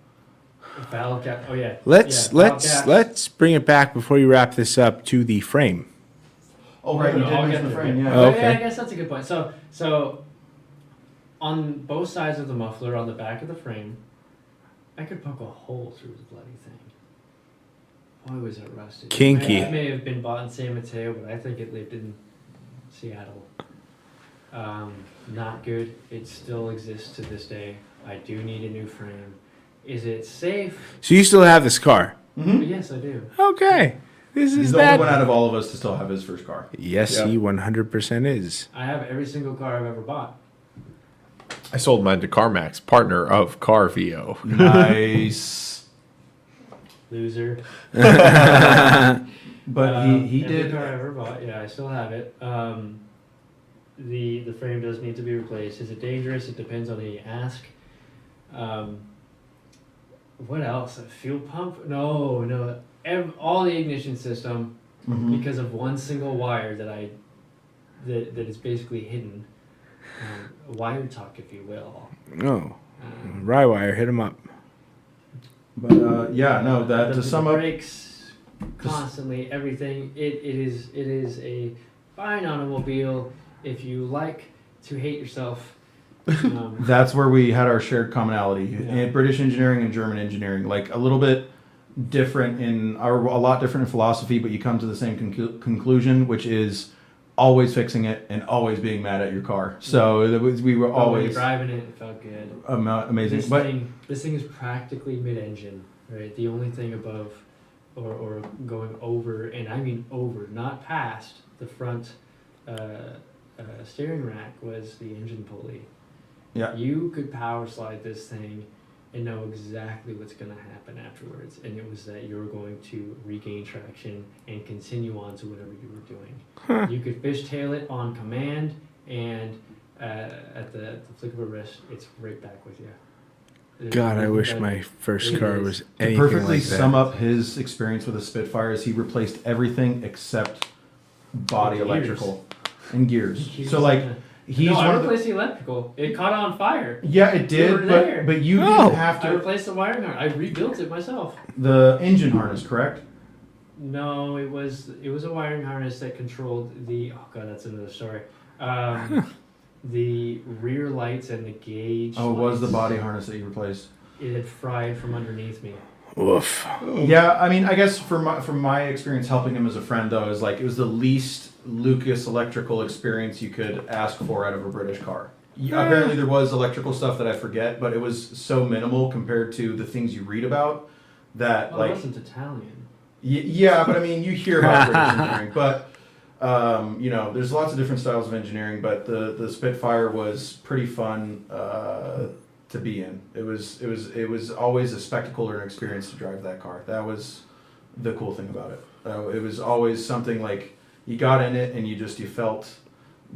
S1: Valve cap. Oh yeah.
S2: Let's
S1: Yeah, valve gaps.
S2: let's bring it back before you wrap this up to the frame.
S3: Oh right, you
S1: I'll
S3: did
S1: get
S3: mention the
S1: there.
S3: frame. Yeah.
S2: Oh, okay.
S1: Yeah, I guess that's a good point. So on both sides of the muffler, on the back of the frame, I could poke a hole through the bloody thing. Why was it rusted?
S2: Kinky.
S1: It may have been bought in San Mateo, but I think it lived in Seattle. Not good. It still exists to this day. I do need a new frame. Is it safe?
S2: So you still have this car?
S3: Mm-hmm.
S1: Yes, I do.
S2: Okay. This
S3: He's
S2: is
S3: the only
S2: that.
S3: one out of all of us to still have his first car.
S2: Yes,
S6: Yeah.
S2: he 100% is.
S1: I have every single car I've ever bought.
S6: I sold mine to CarMax, partner of BarVIO.
S3: Nice.
S1: Loser.
S3: But he
S1: every
S3: did.
S1: car I ever bought. Yeah, I still have it. The frame does need to be replaced. Is it dangerous? It depends on who you ask. What else? A fuel pump? No. All the ignition system,
S3: Mhm.
S1: because of one single wire that is basically hidden. Wire talk, if you will.
S2: Oh,
S1: Um,
S2: Rywire, hit him up.
S3: But yeah, no. That
S1: the
S3: to sum up.
S1: brakes constantly, everything. It is a fine automobile if you like to hate yourself.
S3: That's where we had our shared commonality.
S1: Yeah.
S3: In British engineering and German engineering, like a little bit different a lot different in philosophy, but you come to the same conclusion, which is always fixing it and always being mad at your car. So we were
S1: But when you're
S3: always
S1: driving it, it felt good.
S3: amazing.
S1: This
S3: But
S1: thing is practically mid-engine, right? The only thing above or going over, and I mean over, not past the front steering rack, was the engine pulley.
S3: Yeah.
S1: You could power slide this thing and know exactly what's going to happen afterwards, and it was that you were going to regain traction and continue on to whatever you were doing. You could fishtail it on command, and at the flick of a wrist, it's right back with you. There's
S2: God, I
S1: nothing
S2: wish
S1: better.
S2: my first
S1: It
S2: car
S1: is.
S2: was
S3: to
S2: anything
S3: perfectly
S2: like that.
S3: sum up his experience with the Spitfires, he replaced everything except body
S1: Gears.
S3: electrical and gears.
S1: Gears.
S3: So like he's
S1: no, I
S3: one of the
S1: replaced the electrical. It caught on fire.
S3: yeah, it
S1: You were
S3: did,
S1: there.
S3: but you
S2: Oh.
S3: didn't have
S1: I
S3: to
S1: replaced the wiring harness. I rebuilt it myself.
S3: the engine harness, correct?
S1: No, it was a wiring harness that controlled the. Oh god, that's another story. The rear lights and the gauge.
S3: Oh, it was the
S1: lights.
S3: body harness that you replaced.
S1: it had fried from underneath me.
S2: Oof.
S3: Yeah, I mean, I guess from my experience helping him as a friend, though, is like it was the least Lucas electrical experience you could ask for out of a British car. Apparently, there was electrical stuff that I forget, but it was so minimal compared to the things you read about that,
S1: Well,
S3: like,
S1: it wasn't Italian.
S3: yeah, but I mean, you hear about British engineering, but you know, there's lots of different styles of engineering, but the Spitfire was pretty fun to be in. It was always a spectacle or an experience to drive that car. That was the cool thing about it. It was always something like you got in it and you felt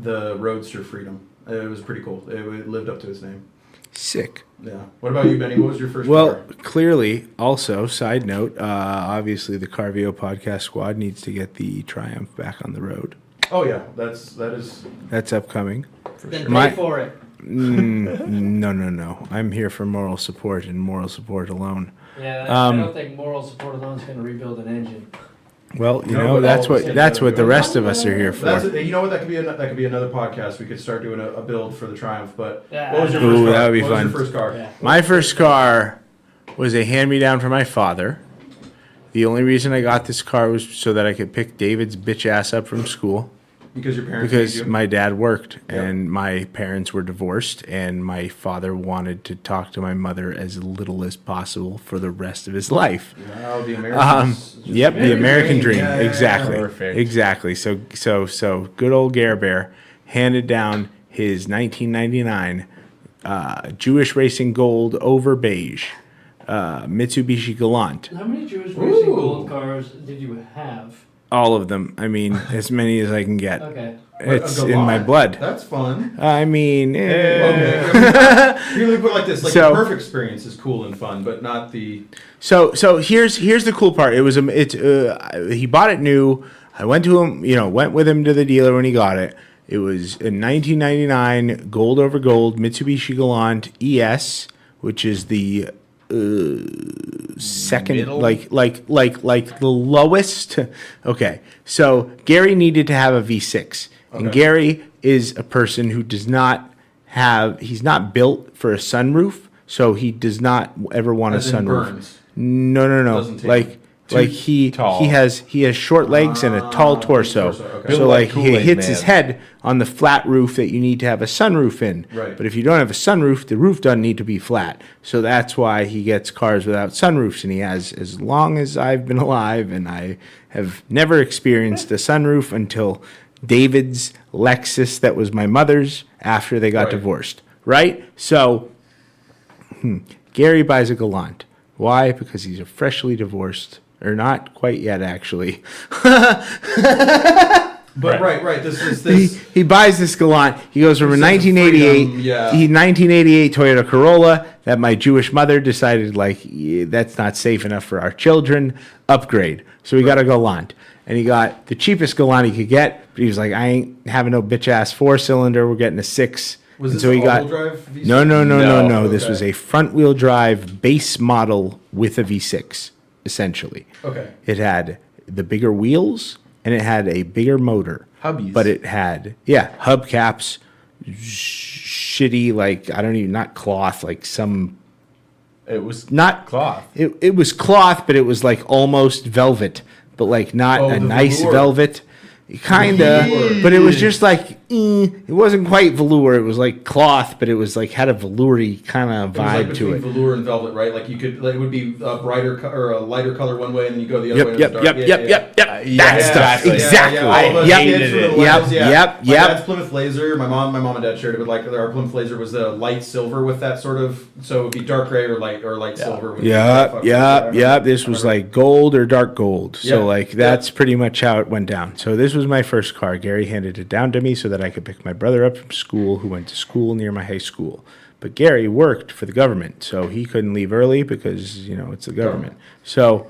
S3: the roadster freedom. It was pretty cool. It lived up to its name.
S2: Sick.
S3: Yeah. What about you, Benny? What was your first
S2: Well,
S3: car?
S2: clearly, also, side note, obviously the BarVIO podcast squad needs to get the Triumph back on the road.
S3: Oh yeah, that is
S2: That's upcoming.
S1: Then
S2: My-
S1: pay for it.
S2: No. I'm here for moral support and moral support alone.
S1: Yeah, I don't think moral support alone is going to rebuild an engine.
S2: Well, you
S3: No,
S2: know,
S3: but
S2: that's
S3: all
S2: what
S3: the
S2: that's
S3: same
S2: what the
S3: time,
S2: rest of us are here
S3: That's
S2: for.
S3: you know what, that could be another podcast. We could start doing a build for the Triumph. But
S1: Yeah,
S3: what was your
S1: I know.
S3: first
S2: Ooh,
S3: car?
S2: that would be
S3: What was
S2: fun.
S3: your first car?
S1: Yeah.
S2: My first car was a hand-me-down from my father. The only reason I got this car was so that I could pick David's bitch ass up from school.
S3: Because your parents
S2: Because
S3: made you?
S2: my dad worked
S3: Yep.
S2: and my parents were divorced, and my father wanted to talk to my mother as little as possible for the rest of his life.
S3: Wow, the Americans. just-
S2: Yep, the American dream.
S3: Yeah, yeah, yeah.
S2: Exactly.
S6: Perfect.
S2: Exactly. So good old Gare Bear handed down his 1999 Jewish Racing Gold over beige Mitsubishi Galant.
S1: How many Jewish
S3: Ooh.
S1: racing gold cars did you have?
S2: All of them. I mean, as many as I can get.
S1: Okay.
S2: It's
S3: A
S2: in my
S3: Galant?
S2: blood.
S3: That's fun.
S2: I mean,
S3: Okay. You look put it like this. Like
S2: So-
S3: the perfect experience is cool and fun, but not the.
S2: So here's the cool part. It was he bought it new. I went to him, went with him to the dealer when he got it. It was a 1999 gold over gold Mitsubishi Galant ES, which is the second,
S6: Middle?
S2: like the lowest. Okay, so Gary needed to have a V6, and
S3: Okay.
S2: Gary is a person who does not have. He's not built for a sunroof, so he does not ever want
S3: As
S2: a
S3: in
S2: sunroof.
S3: Burns.
S2: No.
S3: Doesn't take
S2: Like he
S6: tall.
S2: he has short legs and a tall torso.
S3: torso, okay.
S2: So
S6: Built
S2: like
S6: like
S2: he
S6: Kool-Aid
S2: hits his
S6: Man.
S2: head on the flat roof that you need to have a sunroof in.
S3: Right.
S2: But if you don't have a sunroof, the roof doesn't need to be flat. So that's why he gets cars without sunroofs, and he has as long as I've been alive, and I have never experienced a sunroof until David's Lexus that was my mother's after they got
S3: Right.
S2: divorced. Right? So Gary buys a Galant. Why? Because he's a freshly divorced, or not quite yet, actually.
S3: But right. This is
S2: He,
S3: this.
S2: he buys this Galant. He goes from a
S3: Sense of
S2: 1988,
S3: freedom, yeah.
S2: 1988 Toyota Corolla that my Jewish mother decided that's not safe enough for our children. Upgrade. So he got a Galant, and he got the cheapest Galant he could get. But he was like, I ain't having no bitch ass 4-cylinder. We're getting a 6.
S3: Was
S2: And
S3: this
S2: so he
S3: all-wheel
S2: got
S3: drive V6?
S2: no.
S6: No.
S2: This
S3: Okay.
S2: was a front wheel drive base model with a V6, essentially.
S3: Okay.
S2: It had the bigger wheels and it had a bigger motor.
S6: Hubbies.
S2: But it had, hubcaps, shitty, not cloth, like some,
S6: It was
S2: not
S6: cloth.
S2: It was cloth, but it was like almost velvet, but like not
S3: Oh,
S2: a
S3: the
S2: nice
S3: velour.
S2: velvet. Kinda,
S3: Velour.
S2: but it was just like, it wasn't quite velour. It was like cloth, but it was like had a veloury kind of
S3: It was like
S2: vibe
S3: between
S2: to it.
S3: velour and velvet, right? Like you could, like, it would be a brighter or a lighter color one way, and then you go the other way.
S2: Yep.
S3: and it's dark.
S2: That
S6: Yeah,
S2: stuff.
S6: exactly.
S2: Exactly.
S3: All of us
S2: Yep.
S3: kids from the
S2: Yep.
S3: millennials, yeah.
S2: Yep.
S3: My
S2: Yep.
S3: dad's Plymouth Laser. My mom and dad shared it, but like our Plymouth Laser was the light silver with that sort of, so it would be dark gray or light silver. With
S2: Yep. This was like gold or dark gold. So
S3: Yeah.
S2: like that's pretty much how it went down. So this was my first car. Gary handed it down to me so that I could pick my brother up from school, who went to school near my high school. But Gary worked for the government, so he couldn't leave early because it's the government. So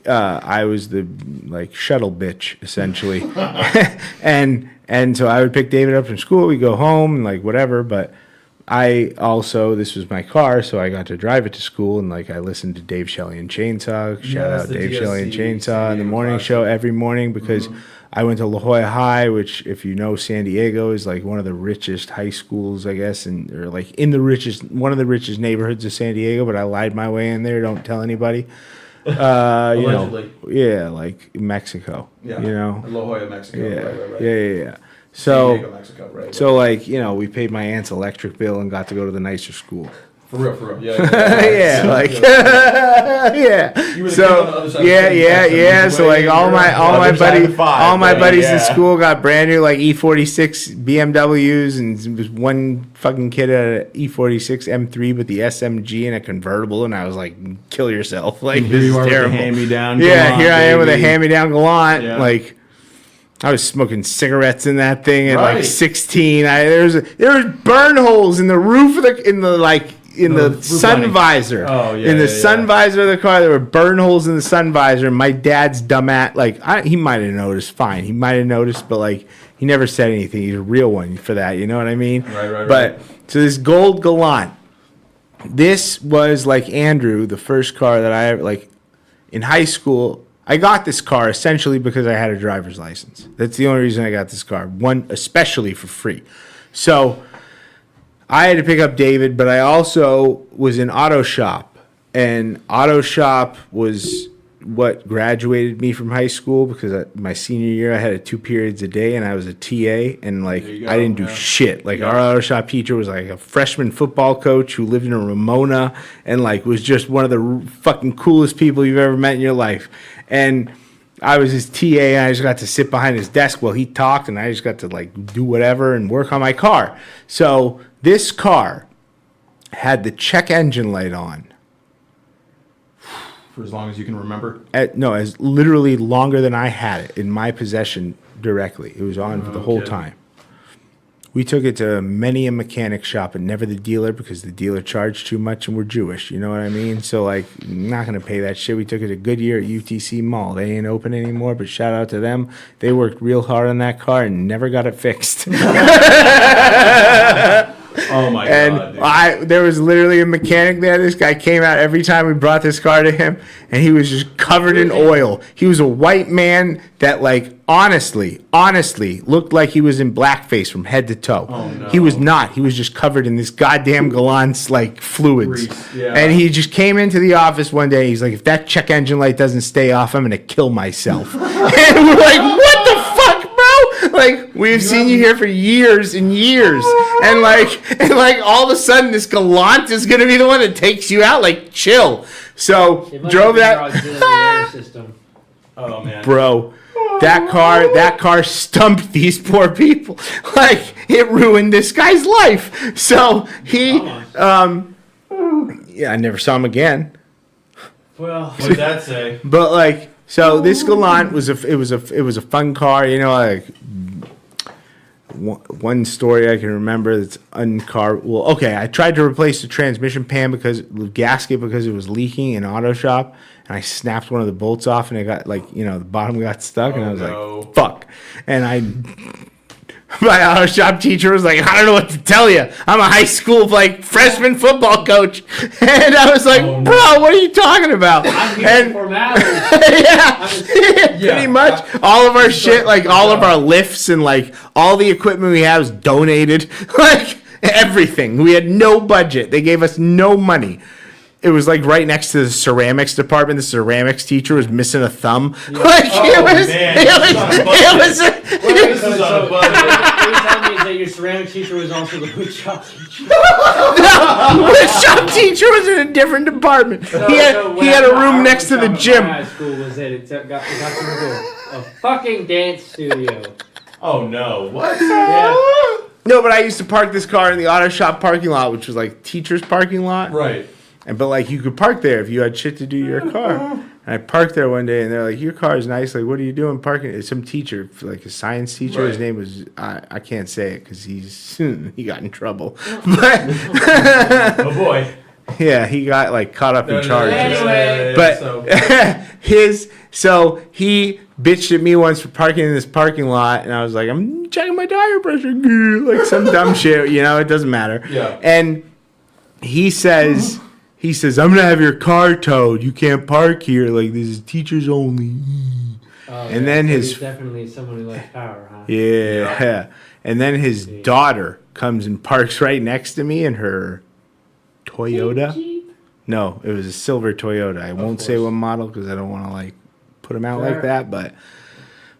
S2: I was the shuttle bitch essentially, and so I would pick David up from school. We go home and whatever, but. This was my car, so I got to drive it to school, and I listened to Dave Shelley and Chainsaw. Shout
S3: Yes,
S2: out
S3: the
S2: Dave Shelley and
S3: DSC
S2: Chainsaw in the morning
S3: classic.
S2: show every morning because I went to La Jolla High, which, if you know San Diego, is like one of the richest high schools, I guess, or like in the one of the richest neighborhoods of San Diego. But I lied my way in there. Don't tell anybody.
S3: Allegedly.
S2: Yeah, like Mexico.
S3: Yeah.
S2: You know.
S3: La Jolla, Mexico.
S2: Yeah.
S3: Right.
S2: Yeah.
S3: San Diego,
S2: So,
S3: Mexico. Right.
S2: so like we paid my aunt's electric bill and got to go to the nicer school.
S3: For real. Yeah.
S2: Yeah, like yeah.
S3: You were the kid on the
S2: So
S3: other side of
S2: yeah,
S3: the
S2: yeah,
S3: spectrum.
S2: yeah.
S3: You
S2: So
S3: were
S2: like
S3: way
S2: all
S3: younger.
S2: my
S6: Other side of the five,
S2: buddies
S6: yeah.
S2: in school got brand new like E46 BMWs, and there was one fucking kid had an E46 M3 with the SMG and a convertible, and I was like, kill yourself, like this is terrible.
S3: hand-me-down.
S2: Yeah, here I am with a hand-me-down Gallant,
S3: Yeah.
S2: like. I was smoking cigarettes in that thing at
S3: Right.
S2: like 16. There was burn holes in the roof of the sun
S3: roof lining.
S2: visor.
S3: Oh, yeah,
S2: in the
S3: yeah,
S2: sun
S3: yeah.
S2: visor of the car, there were burn holes in the sun visor. My dad's dumbass, he might have noticed. Fine, he might have noticed, but like he never said anything. He's a real one for that. You know what I mean?
S3: Right.
S2: But so this gold Gallant, this was like Andrew, the first car that I like in high school. I got this car essentially because I had a driver's license. That's the only reason I got this car. One, especially for free. So I had to pick up David, but I also was in auto shop. And auto shop was what graduated me from high school because my senior year I had 2 periods a day and I was a TA and like
S3: There you go,
S2: I didn't do
S3: yeah.
S2: shit. Like our auto shop teacher was like a freshman football coach who lived in Ramona and like was just one of the fucking coolest people you've ever met in your life. And I was his TA and I just got to sit behind his desk while he talked and I just got to like do whatever and work on my car. So this car had the check engine light on.
S3: For as long as you can remember.
S2: As literally longer than I had it in my possession directly. It was on for the whole
S3: Okay.
S2: time. We took it to many a mechanic shop and never the dealer because the dealer charged too much and we're Jewish. You know what I mean? So, like, not going to pay that shit. We took it to Goodyear at UTC Mall. They ain't open anymore, but shout out to them. They worked real hard on that car and never got it fixed.
S3: Oh my
S2: And
S3: god. Dude.
S2: there was literally a mechanic there. This guy came out every time we brought this car to him, and he was just covered in oil. He was a white man that, like, honestly, looked like he was in blackface from head to toe.
S3: Oh, no.
S2: He was not. He was just covered in this goddamn Gallant's, like, fluids.
S3: Grease, yeah.
S2: And he just came into the office one day. He's like, if that check engine light doesn't stay off, I'm going to kill myself. And we're like, what the fuck, bro? Like, we've seen you here for years and years. And like all of a sudden, this Gallant is going to be the one that takes you out. Like, chill. So,
S1: It might
S2: drove
S1: have
S2: that.
S1: been your auxiliary air system.
S3: Oh man.
S2: Bro, that car stumped these poor people. Like, it ruined this guy's life. So he, yeah, I never saw him again.
S1: Well,
S3: What did that say?
S2: But like, so this Gallant was it was a fun car. You know, like one story I can remember that's uncar. Well, okay, I tried to replace the transmission pan the gasket because it was leaking in auto shop. And I snapped one of the bolts off, and it got the bottom got stuck, and I was like, "Fuck!" And my auto shop teacher was like, "I don't know what to tell you. I'm a high school freshman football coach," and I was like, "Bro, what are you talking about?"
S1: I'm here
S2: And
S1: for formalities.
S2: pretty much all of our shit, like all of our lifts and like all the equipment we have is donated, like everything. We had no budget. They gave us no money. It was like right next to the ceramics department. The ceramics teacher was missing a thumb. Like
S3: This is on a budget.
S1: What you're telling me is that your ceramic teacher was also the wood shop teacher.
S2: the shop teacher was in a different department. He had a room next to the gym.
S1: High school was that it got into a fucking dance studio.
S3: Oh no. What?
S1: Yeah.
S2: No, but I used to park this car in the auto shop parking lot, which was like teacher's parking lot.
S3: Right.
S2: But like you could park there if you had shit to do to your car. And I parked there one day, and they're like, "Your car is nice. Like, what are you doing parking?" It's some teacher, like a science teacher. His
S3: Right.
S2: name was I can't say it because he got in trouble. But
S3: Oh boy.
S2: yeah, he got like caught up in charges.
S1: Anyway.
S2: But
S3: so,
S2: so he bitched at me once for parking in this parking lot, and I was like, "I'm checking my tire pressure," like some dumb shit. It doesn't matter.
S3: Yeah.
S2: And he says, "I'm gonna have your car towed. You can't park here. Like, this is teachers only."
S1: Oh,
S2: And then
S1: so
S2: his-
S1: he's definitely someone who likes power, huh?
S2: Yeah. And then his daughter comes and parks right next to me in her Toyota.
S1: Jeep.
S2: No, it was a silver Toyota. I won't say
S3: course.
S2: what model because I don't want to like put him out
S1: Sure.
S2: like that. But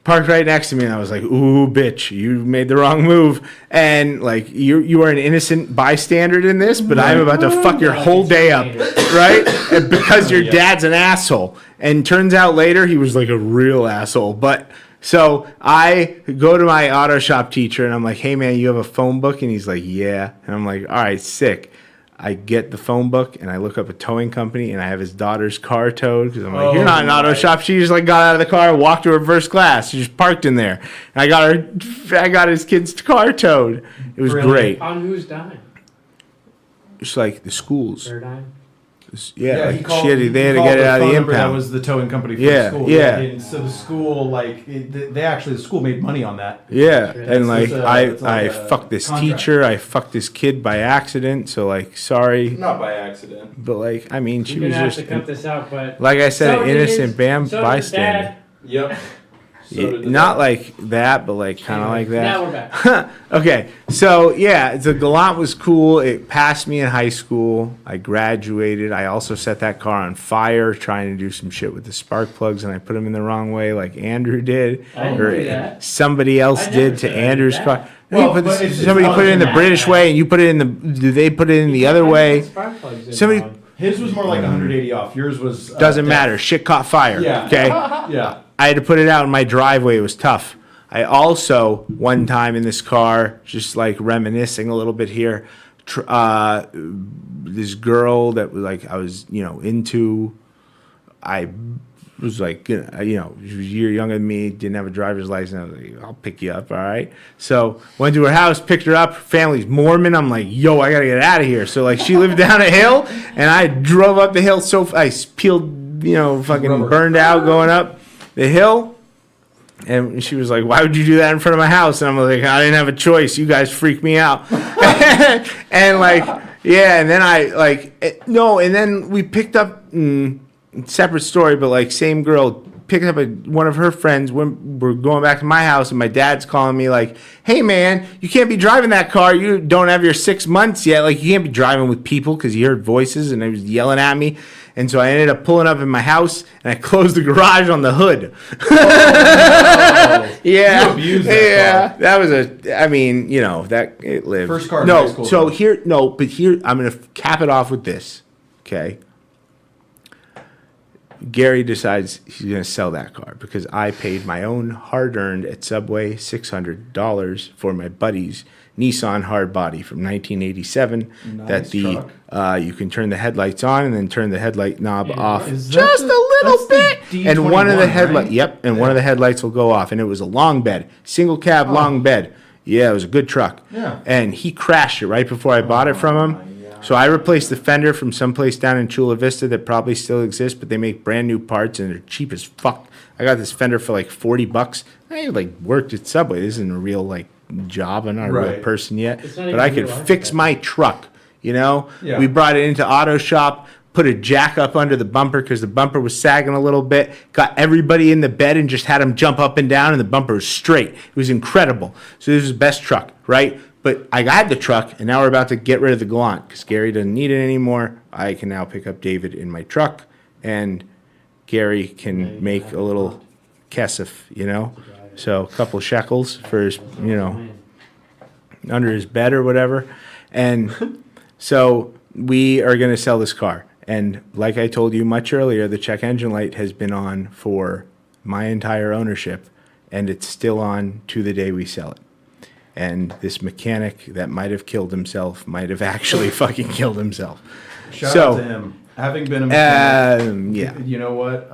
S2: parked right next to me, and I was like, "Ooh, bitch, you made the wrong move." And like, you are an innocent bystander in this, but I'm about to fuck your whole day up, right? And because your dad's an asshole. And turns out later he was like a real asshole. But so I go to my auto shop teacher, and I'm like, "Hey man, you have a phone book?" And he's like, "Yeah." And I'm like, "All right, sick." I get the phone book and I look up a towing company and I have his daughter's car towed because I'm like, "You're not an auto
S3: my.
S2: shop." She just like got out of the car, walked to her first class. She just parked in there. And I got his kid's car towed. It was
S3: Brilliant.
S2: great.
S1: On whose dime?
S2: It's like the schools.
S1: Their dime?
S2: Yeah,
S3: he
S2: like
S3: called,
S2: they had to
S3: he
S2: get
S3: called
S2: it out of
S3: phone
S2: the
S3: number That
S2: impound.
S3: was the towing company for
S2: Yeah,
S3: the school.
S2: yeah.
S3: And so the school, like, the school made money on that.
S2: Yeah,
S1: Sure.
S2: and like
S3: It's a-
S2: I
S3: it's like a
S2: fucked this
S3: contract.
S2: teacher. I fucked this kid by accident. So like, sorry,
S3: Not by accident.
S2: but like, I mean, she
S1: You're
S2: was
S1: gonna have
S2: just
S1: to cut this out, but
S2: like I said,
S1: so
S2: an
S1: did
S2: innocent
S1: his-
S2: bam
S1: so did
S2: bystander.
S1: Dad.
S3: Yep.
S2: Not like that, but like kind of
S1: Anyway,
S2: like that.
S1: Now we're back.
S2: Okay, so yeah, the Galant was cool. It passed me in high school. I graduated. I also set that car on fire trying to do some shit with the spark plugs, and I put them in the wrong way, like Andrew did,
S1: I didn't
S2: or
S1: do that.
S2: somebody else
S1: I never
S2: did to
S1: said I did
S2: Andrew's
S1: that.
S2: car.
S3: Well,
S2: No,
S3: but it's
S2: somebody put it in the
S1: not
S2: British
S1: that.
S2: way, and you put it in the. Do they put it in the other
S1: I
S2: way?
S1: put spark plugs in
S2: Somebody-
S1: wrong.
S3: His was more like 180 off. Yours was
S2: Doesn't
S3: death.
S2: matter. Shit caught fire.
S3: Yeah.
S2: Okay.
S3: Yeah.
S2: I had to put it out in my driveway. It was tough. I also, one time in this car, just like reminiscing a little bit here, this girl that was like, I was, into, I was like, she was a year younger than me, didn't have a driver's license. I was like, I'll pick you up, all right? So went to her house, picked her up, family's Mormon. I'm like, yo, I gotta get out of here. So like she lived down a hill, and I drove up the hill I peeled, fucking
S3: Rubber.
S2: burned out going up the hill. And she was like, "Why would you do that in front of my house?" And I'm like, "I didn't have a choice. You guys freaked me out." And like, yeah. And then and then we picked up separate story, but like same girl picked up one of her friends. When we're going back to my house, and my dad's calling me like, "Hey man, you can't be driving that car. You don't have your 6 months yet. Like you can't be driving with people," because he heard voices and he was yelling at me. And so I ended up pulling up in my house, and I closed the garage on the hood. Yeah,
S3: You abused that
S2: yeah,
S3: car.
S2: that was that it lived.
S3: First car in
S2: No,
S3: high school,
S2: so
S3: though.
S2: here I'm gonna cap it off with this. Okay. Gary decides he's gonna sell that car because I paid my own hard-earned at Subway $600 for my buddy's Nissan hardbody from 1987.
S3: Nice
S2: that the
S3: truck.
S2: you can turn the headlights on and then turn the headlight knob off
S3: Is that
S2: just a little
S3: that's the
S2: bit, and one of the
S3: D21,
S2: headlight.
S3: right?
S2: Yep, and one of the headlights will go off, and it was a long bed, single cab, long bed. Yeah, it was a good truck.
S3: Yeah.
S2: And he crashed it right before I bought it from him. So I replaced the fender from someplace down in Chula Vista that probably still exists, but they make brand new parts and they're cheap as fuck. I got this fender for like $40. I like worked at Subway. This isn't a real like job. I'm not a real
S3: Right.
S2: person yet,
S1: It's not
S2: but
S1: even
S2: I
S1: real
S2: could
S1: life
S2: fix
S1: fender.
S2: my truck.
S3: Yeah.
S2: We brought it into auto shop, put a jack up under the bumper because the bumper was sagging a little bit, got everybody in the bed and just had them jump up and down, and the bumper was straight. It was incredible. So this was the best truck, right? But I got the truck, and now we're about to get rid of the Galant because Gary doesn't need it anymore. I can now pick up David in my truck, and Gary can make a little kesef, So a couple shekels for his, under his bed or whatever. And so we are going to sell this car. And like I told you much earlier, the check engine light has been on for my entire ownership, and it's still on to the day we sell it. And this mechanic that might have killed himself might have actually fucking killed himself.
S3: Shout
S2: So,
S3: out to him. Having been a mechanic,
S2: Yeah.
S3: you know what?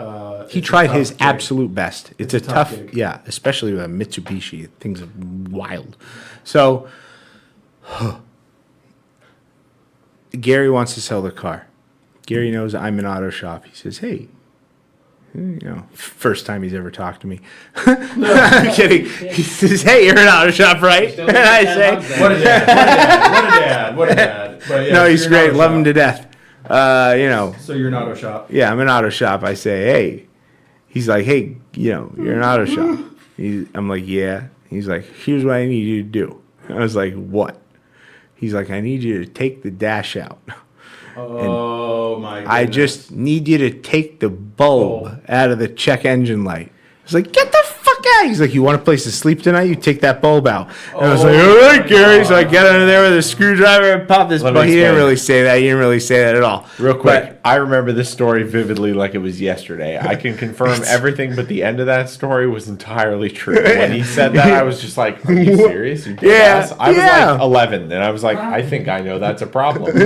S2: He
S3: it's a
S2: tried
S3: tough
S2: his
S3: gig.
S2: absolute best. It's a
S3: a tough
S2: tough,
S3: gig.
S2: yeah, especially with a Mitsubishi. Things are wild. So, Gary wants to sell the car. Gary knows I'm an auto shop. He says, "Hey, first time he's ever talked to me." I'm kidding. He says, "Hey, you're an auto shop, right?"
S1: Still
S2: And
S1: think
S2: I
S1: that
S2: say,
S1: loves that.
S3: What a dad! What a dad! But yeah,
S2: "No,
S3: so
S2: he's
S3: you're an
S2: great.
S3: auto
S2: Love
S3: shop.
S2: him to death."
S3: So you're an auto shop.
S2: Yeah, I'm an auto shop. I say, "Hey, He's like, hey, you're an auto shop. I'm like, yeah. He's like, here's what I need you to do. I was like, what? He's like, I need you to take the dash out.
S3: Oh my goodness.
S2: I just need you to take the bulb out of the check engine light. I was like, get the fuck out. He's like, you want a place to sleep tonight? You take that bulb out. And I was like, all right, Gary. So I get under there with a screwdriver and pop this.
S6: Let
S2: But
S6: me
S2: he didn't
S6: explain.
S2: really say that. He didn't really say that at all.
S6: Real quick, I remember this story vividly like it was yesterday. I can confirm everything, but the end of that story was entirely true. When he said that, I was just like, are you serious? You did
S2: Yeah,
S6: this? I was
S2: yeah.
S6: like 11, and I was like, I think I know that's a problem. So,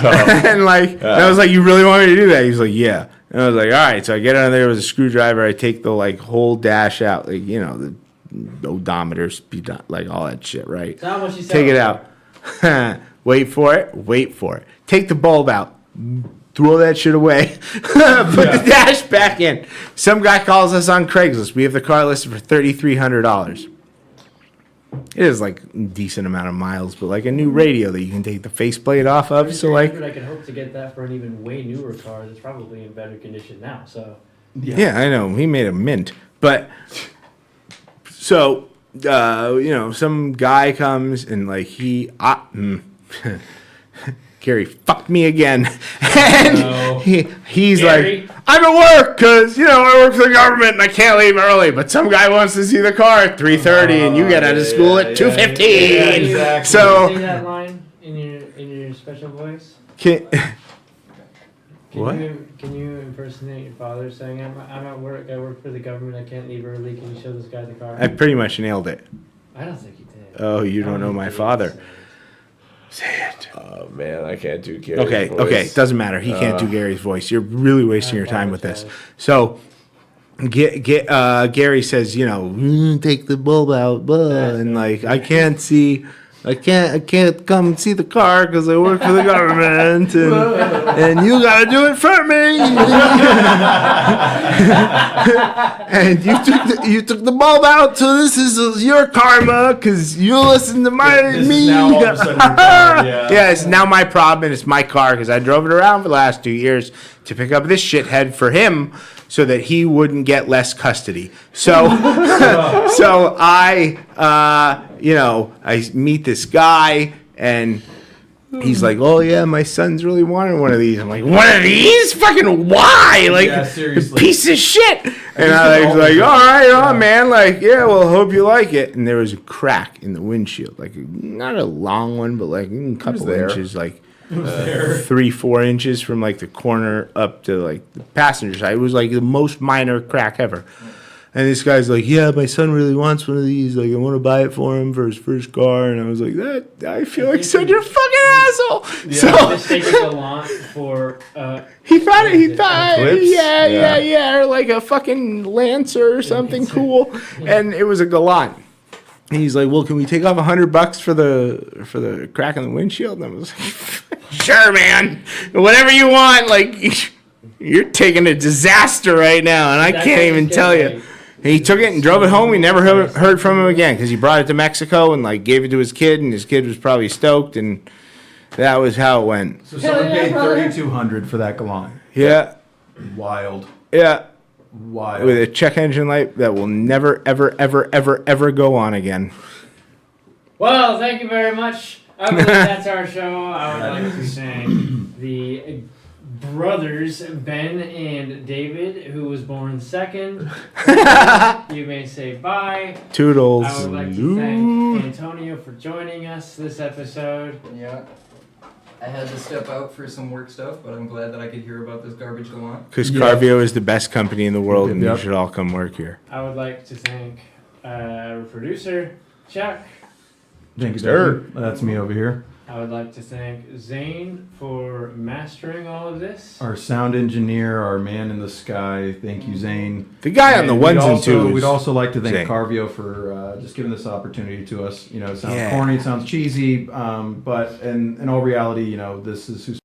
S2: And I was like, you really want me to do that? He was like, yeah. And I was like, all right. So I get under there with a screwdriver. I take the whole dash out, the odometer, speed, all that shit, right?
S1: Is that what she said?
S2: Take it out. Wait for it. Take the bulb out. Throw that shit away. Put the dash back in. Some guy calls us on Craigslist. We have the car listed for $3,300. It is a decent amount of miles, but a new radio that you can take the faceplate off of. So
S1: I can hope to get that for an even way newer car that's probably in better condition now. So
S2: yeah, I know he made a mint, but so some guy comes and Gary fucked me again, and he's
S1: Gary?
S2: like, I'm at work because I work for the government and I can't leave early. But some guy wants to see the car at 3:30, and you get out of school at 2:15.
S3: Yeah, exactly.
S2: So
S1: Can you say that line in your special voice?
S2: What?
S1: Can you impersonate your father saying, I'm at work, I work for the government, I can't leave early, can you show this guy the car?
S2: I pretty much nailed it.
S1: I don't think you did.
S2: Oh, you
S1: I
S2: don't know
S1: think
S2: my
S1: you did.
S2: father. Say it.
S6: oh man, I can't do Gary's
S2: Okay,
S6: voice.
S2: doesn't matter. He can't do Gary's voice. You're really wasting your time with this.
S1: apologize.
S2: So, Gary says, take the bulb out, and I can't see. I can't come and see the car because I work for the government, and you gotta do it for me. And you took the bulb out, so this is your karma because you listen to
S3: This
S2: me.
S3: is now all of a sudden your car, yeah.
S2: Yeah, it's now my problem, and it's my car because I drove it around for the last 2 years to pick up this shithead for him so that he wouldn't get less custody. So, so I meet this guy, and he's like, oh, yeah, my son's really wanted one of these. I'm like, one of these? Fucking why?
S3: Yeah, seriously.
S2: Piece of shit. And I was like, all right, man. Yeah, well, hope you like it. And there was a crack in the windshield. Not a long one, but a couple
S6: there?
S2: inches, 3-4 inches from the corner up to the passenger side. It was the most minor crack ever. And this guy's like, yeah, my son really wants one of these. I want to buy it for him for his first car. And I was like, I feel like such a fucking asshole.
S1: Just take a Galant for
S2: He thought,
S6: Eclipse?
S2: yeah, or a fucking Lancer or something cool. And it was a Galant. And he's like, well, can we take off $100 for the crack in the windshield? And I was like, sure, man, whatever you want. You're taking a disaster right now, and I
S1: That's
S2: can't
S1: what
S2: even
S1: he's
S2: tell
S1: getting,
S2: you. And he took it and drove it home. We never heard from him again because he brought it to Mexico and gave it to his kid, and his kid was probably stoked, and that was how it went.
S3: So someone paid $3,200 for that Galant.
S2: Yeah,
S3: Wild.
S2: yeah.
S3: Wild.
S2: With a check engine light that will never, ever, ever, ever, ever go on again.
S1: Well, thank you very much. I believe that's our show. I would like to thank the brothers Ben and David, who was born second. You may say bye.
S2: Toodles.
S1: I would like to thank Antonio for joining us this episode.
S5: Yeah. I had to step out for some work stuff, but I'm glad that I could hear about this garbage Galant.
S2: Because
S3: Yeah.
S2: BarVIO is the best company in the world, and you
S3: Yep.
S2: should all come work here.
S1: I would like to thank our producer, Chuck.
S3: Thank you,
S6: Sir.
S3: Dave. That's me over here.
S1: I would like to thank Zane for mastering all of this.
S3: Our sound engineer, our man in the sky. Thank you, Zane.
S2: The guy on the ones and twos.
S3: We'd also like to thank
S2: Zane.
S3: BarVIO for just giving this opportunity to us. It sounds
S2: Yeah.
S3: corny, it sounds cheesy, but in all reality, this is who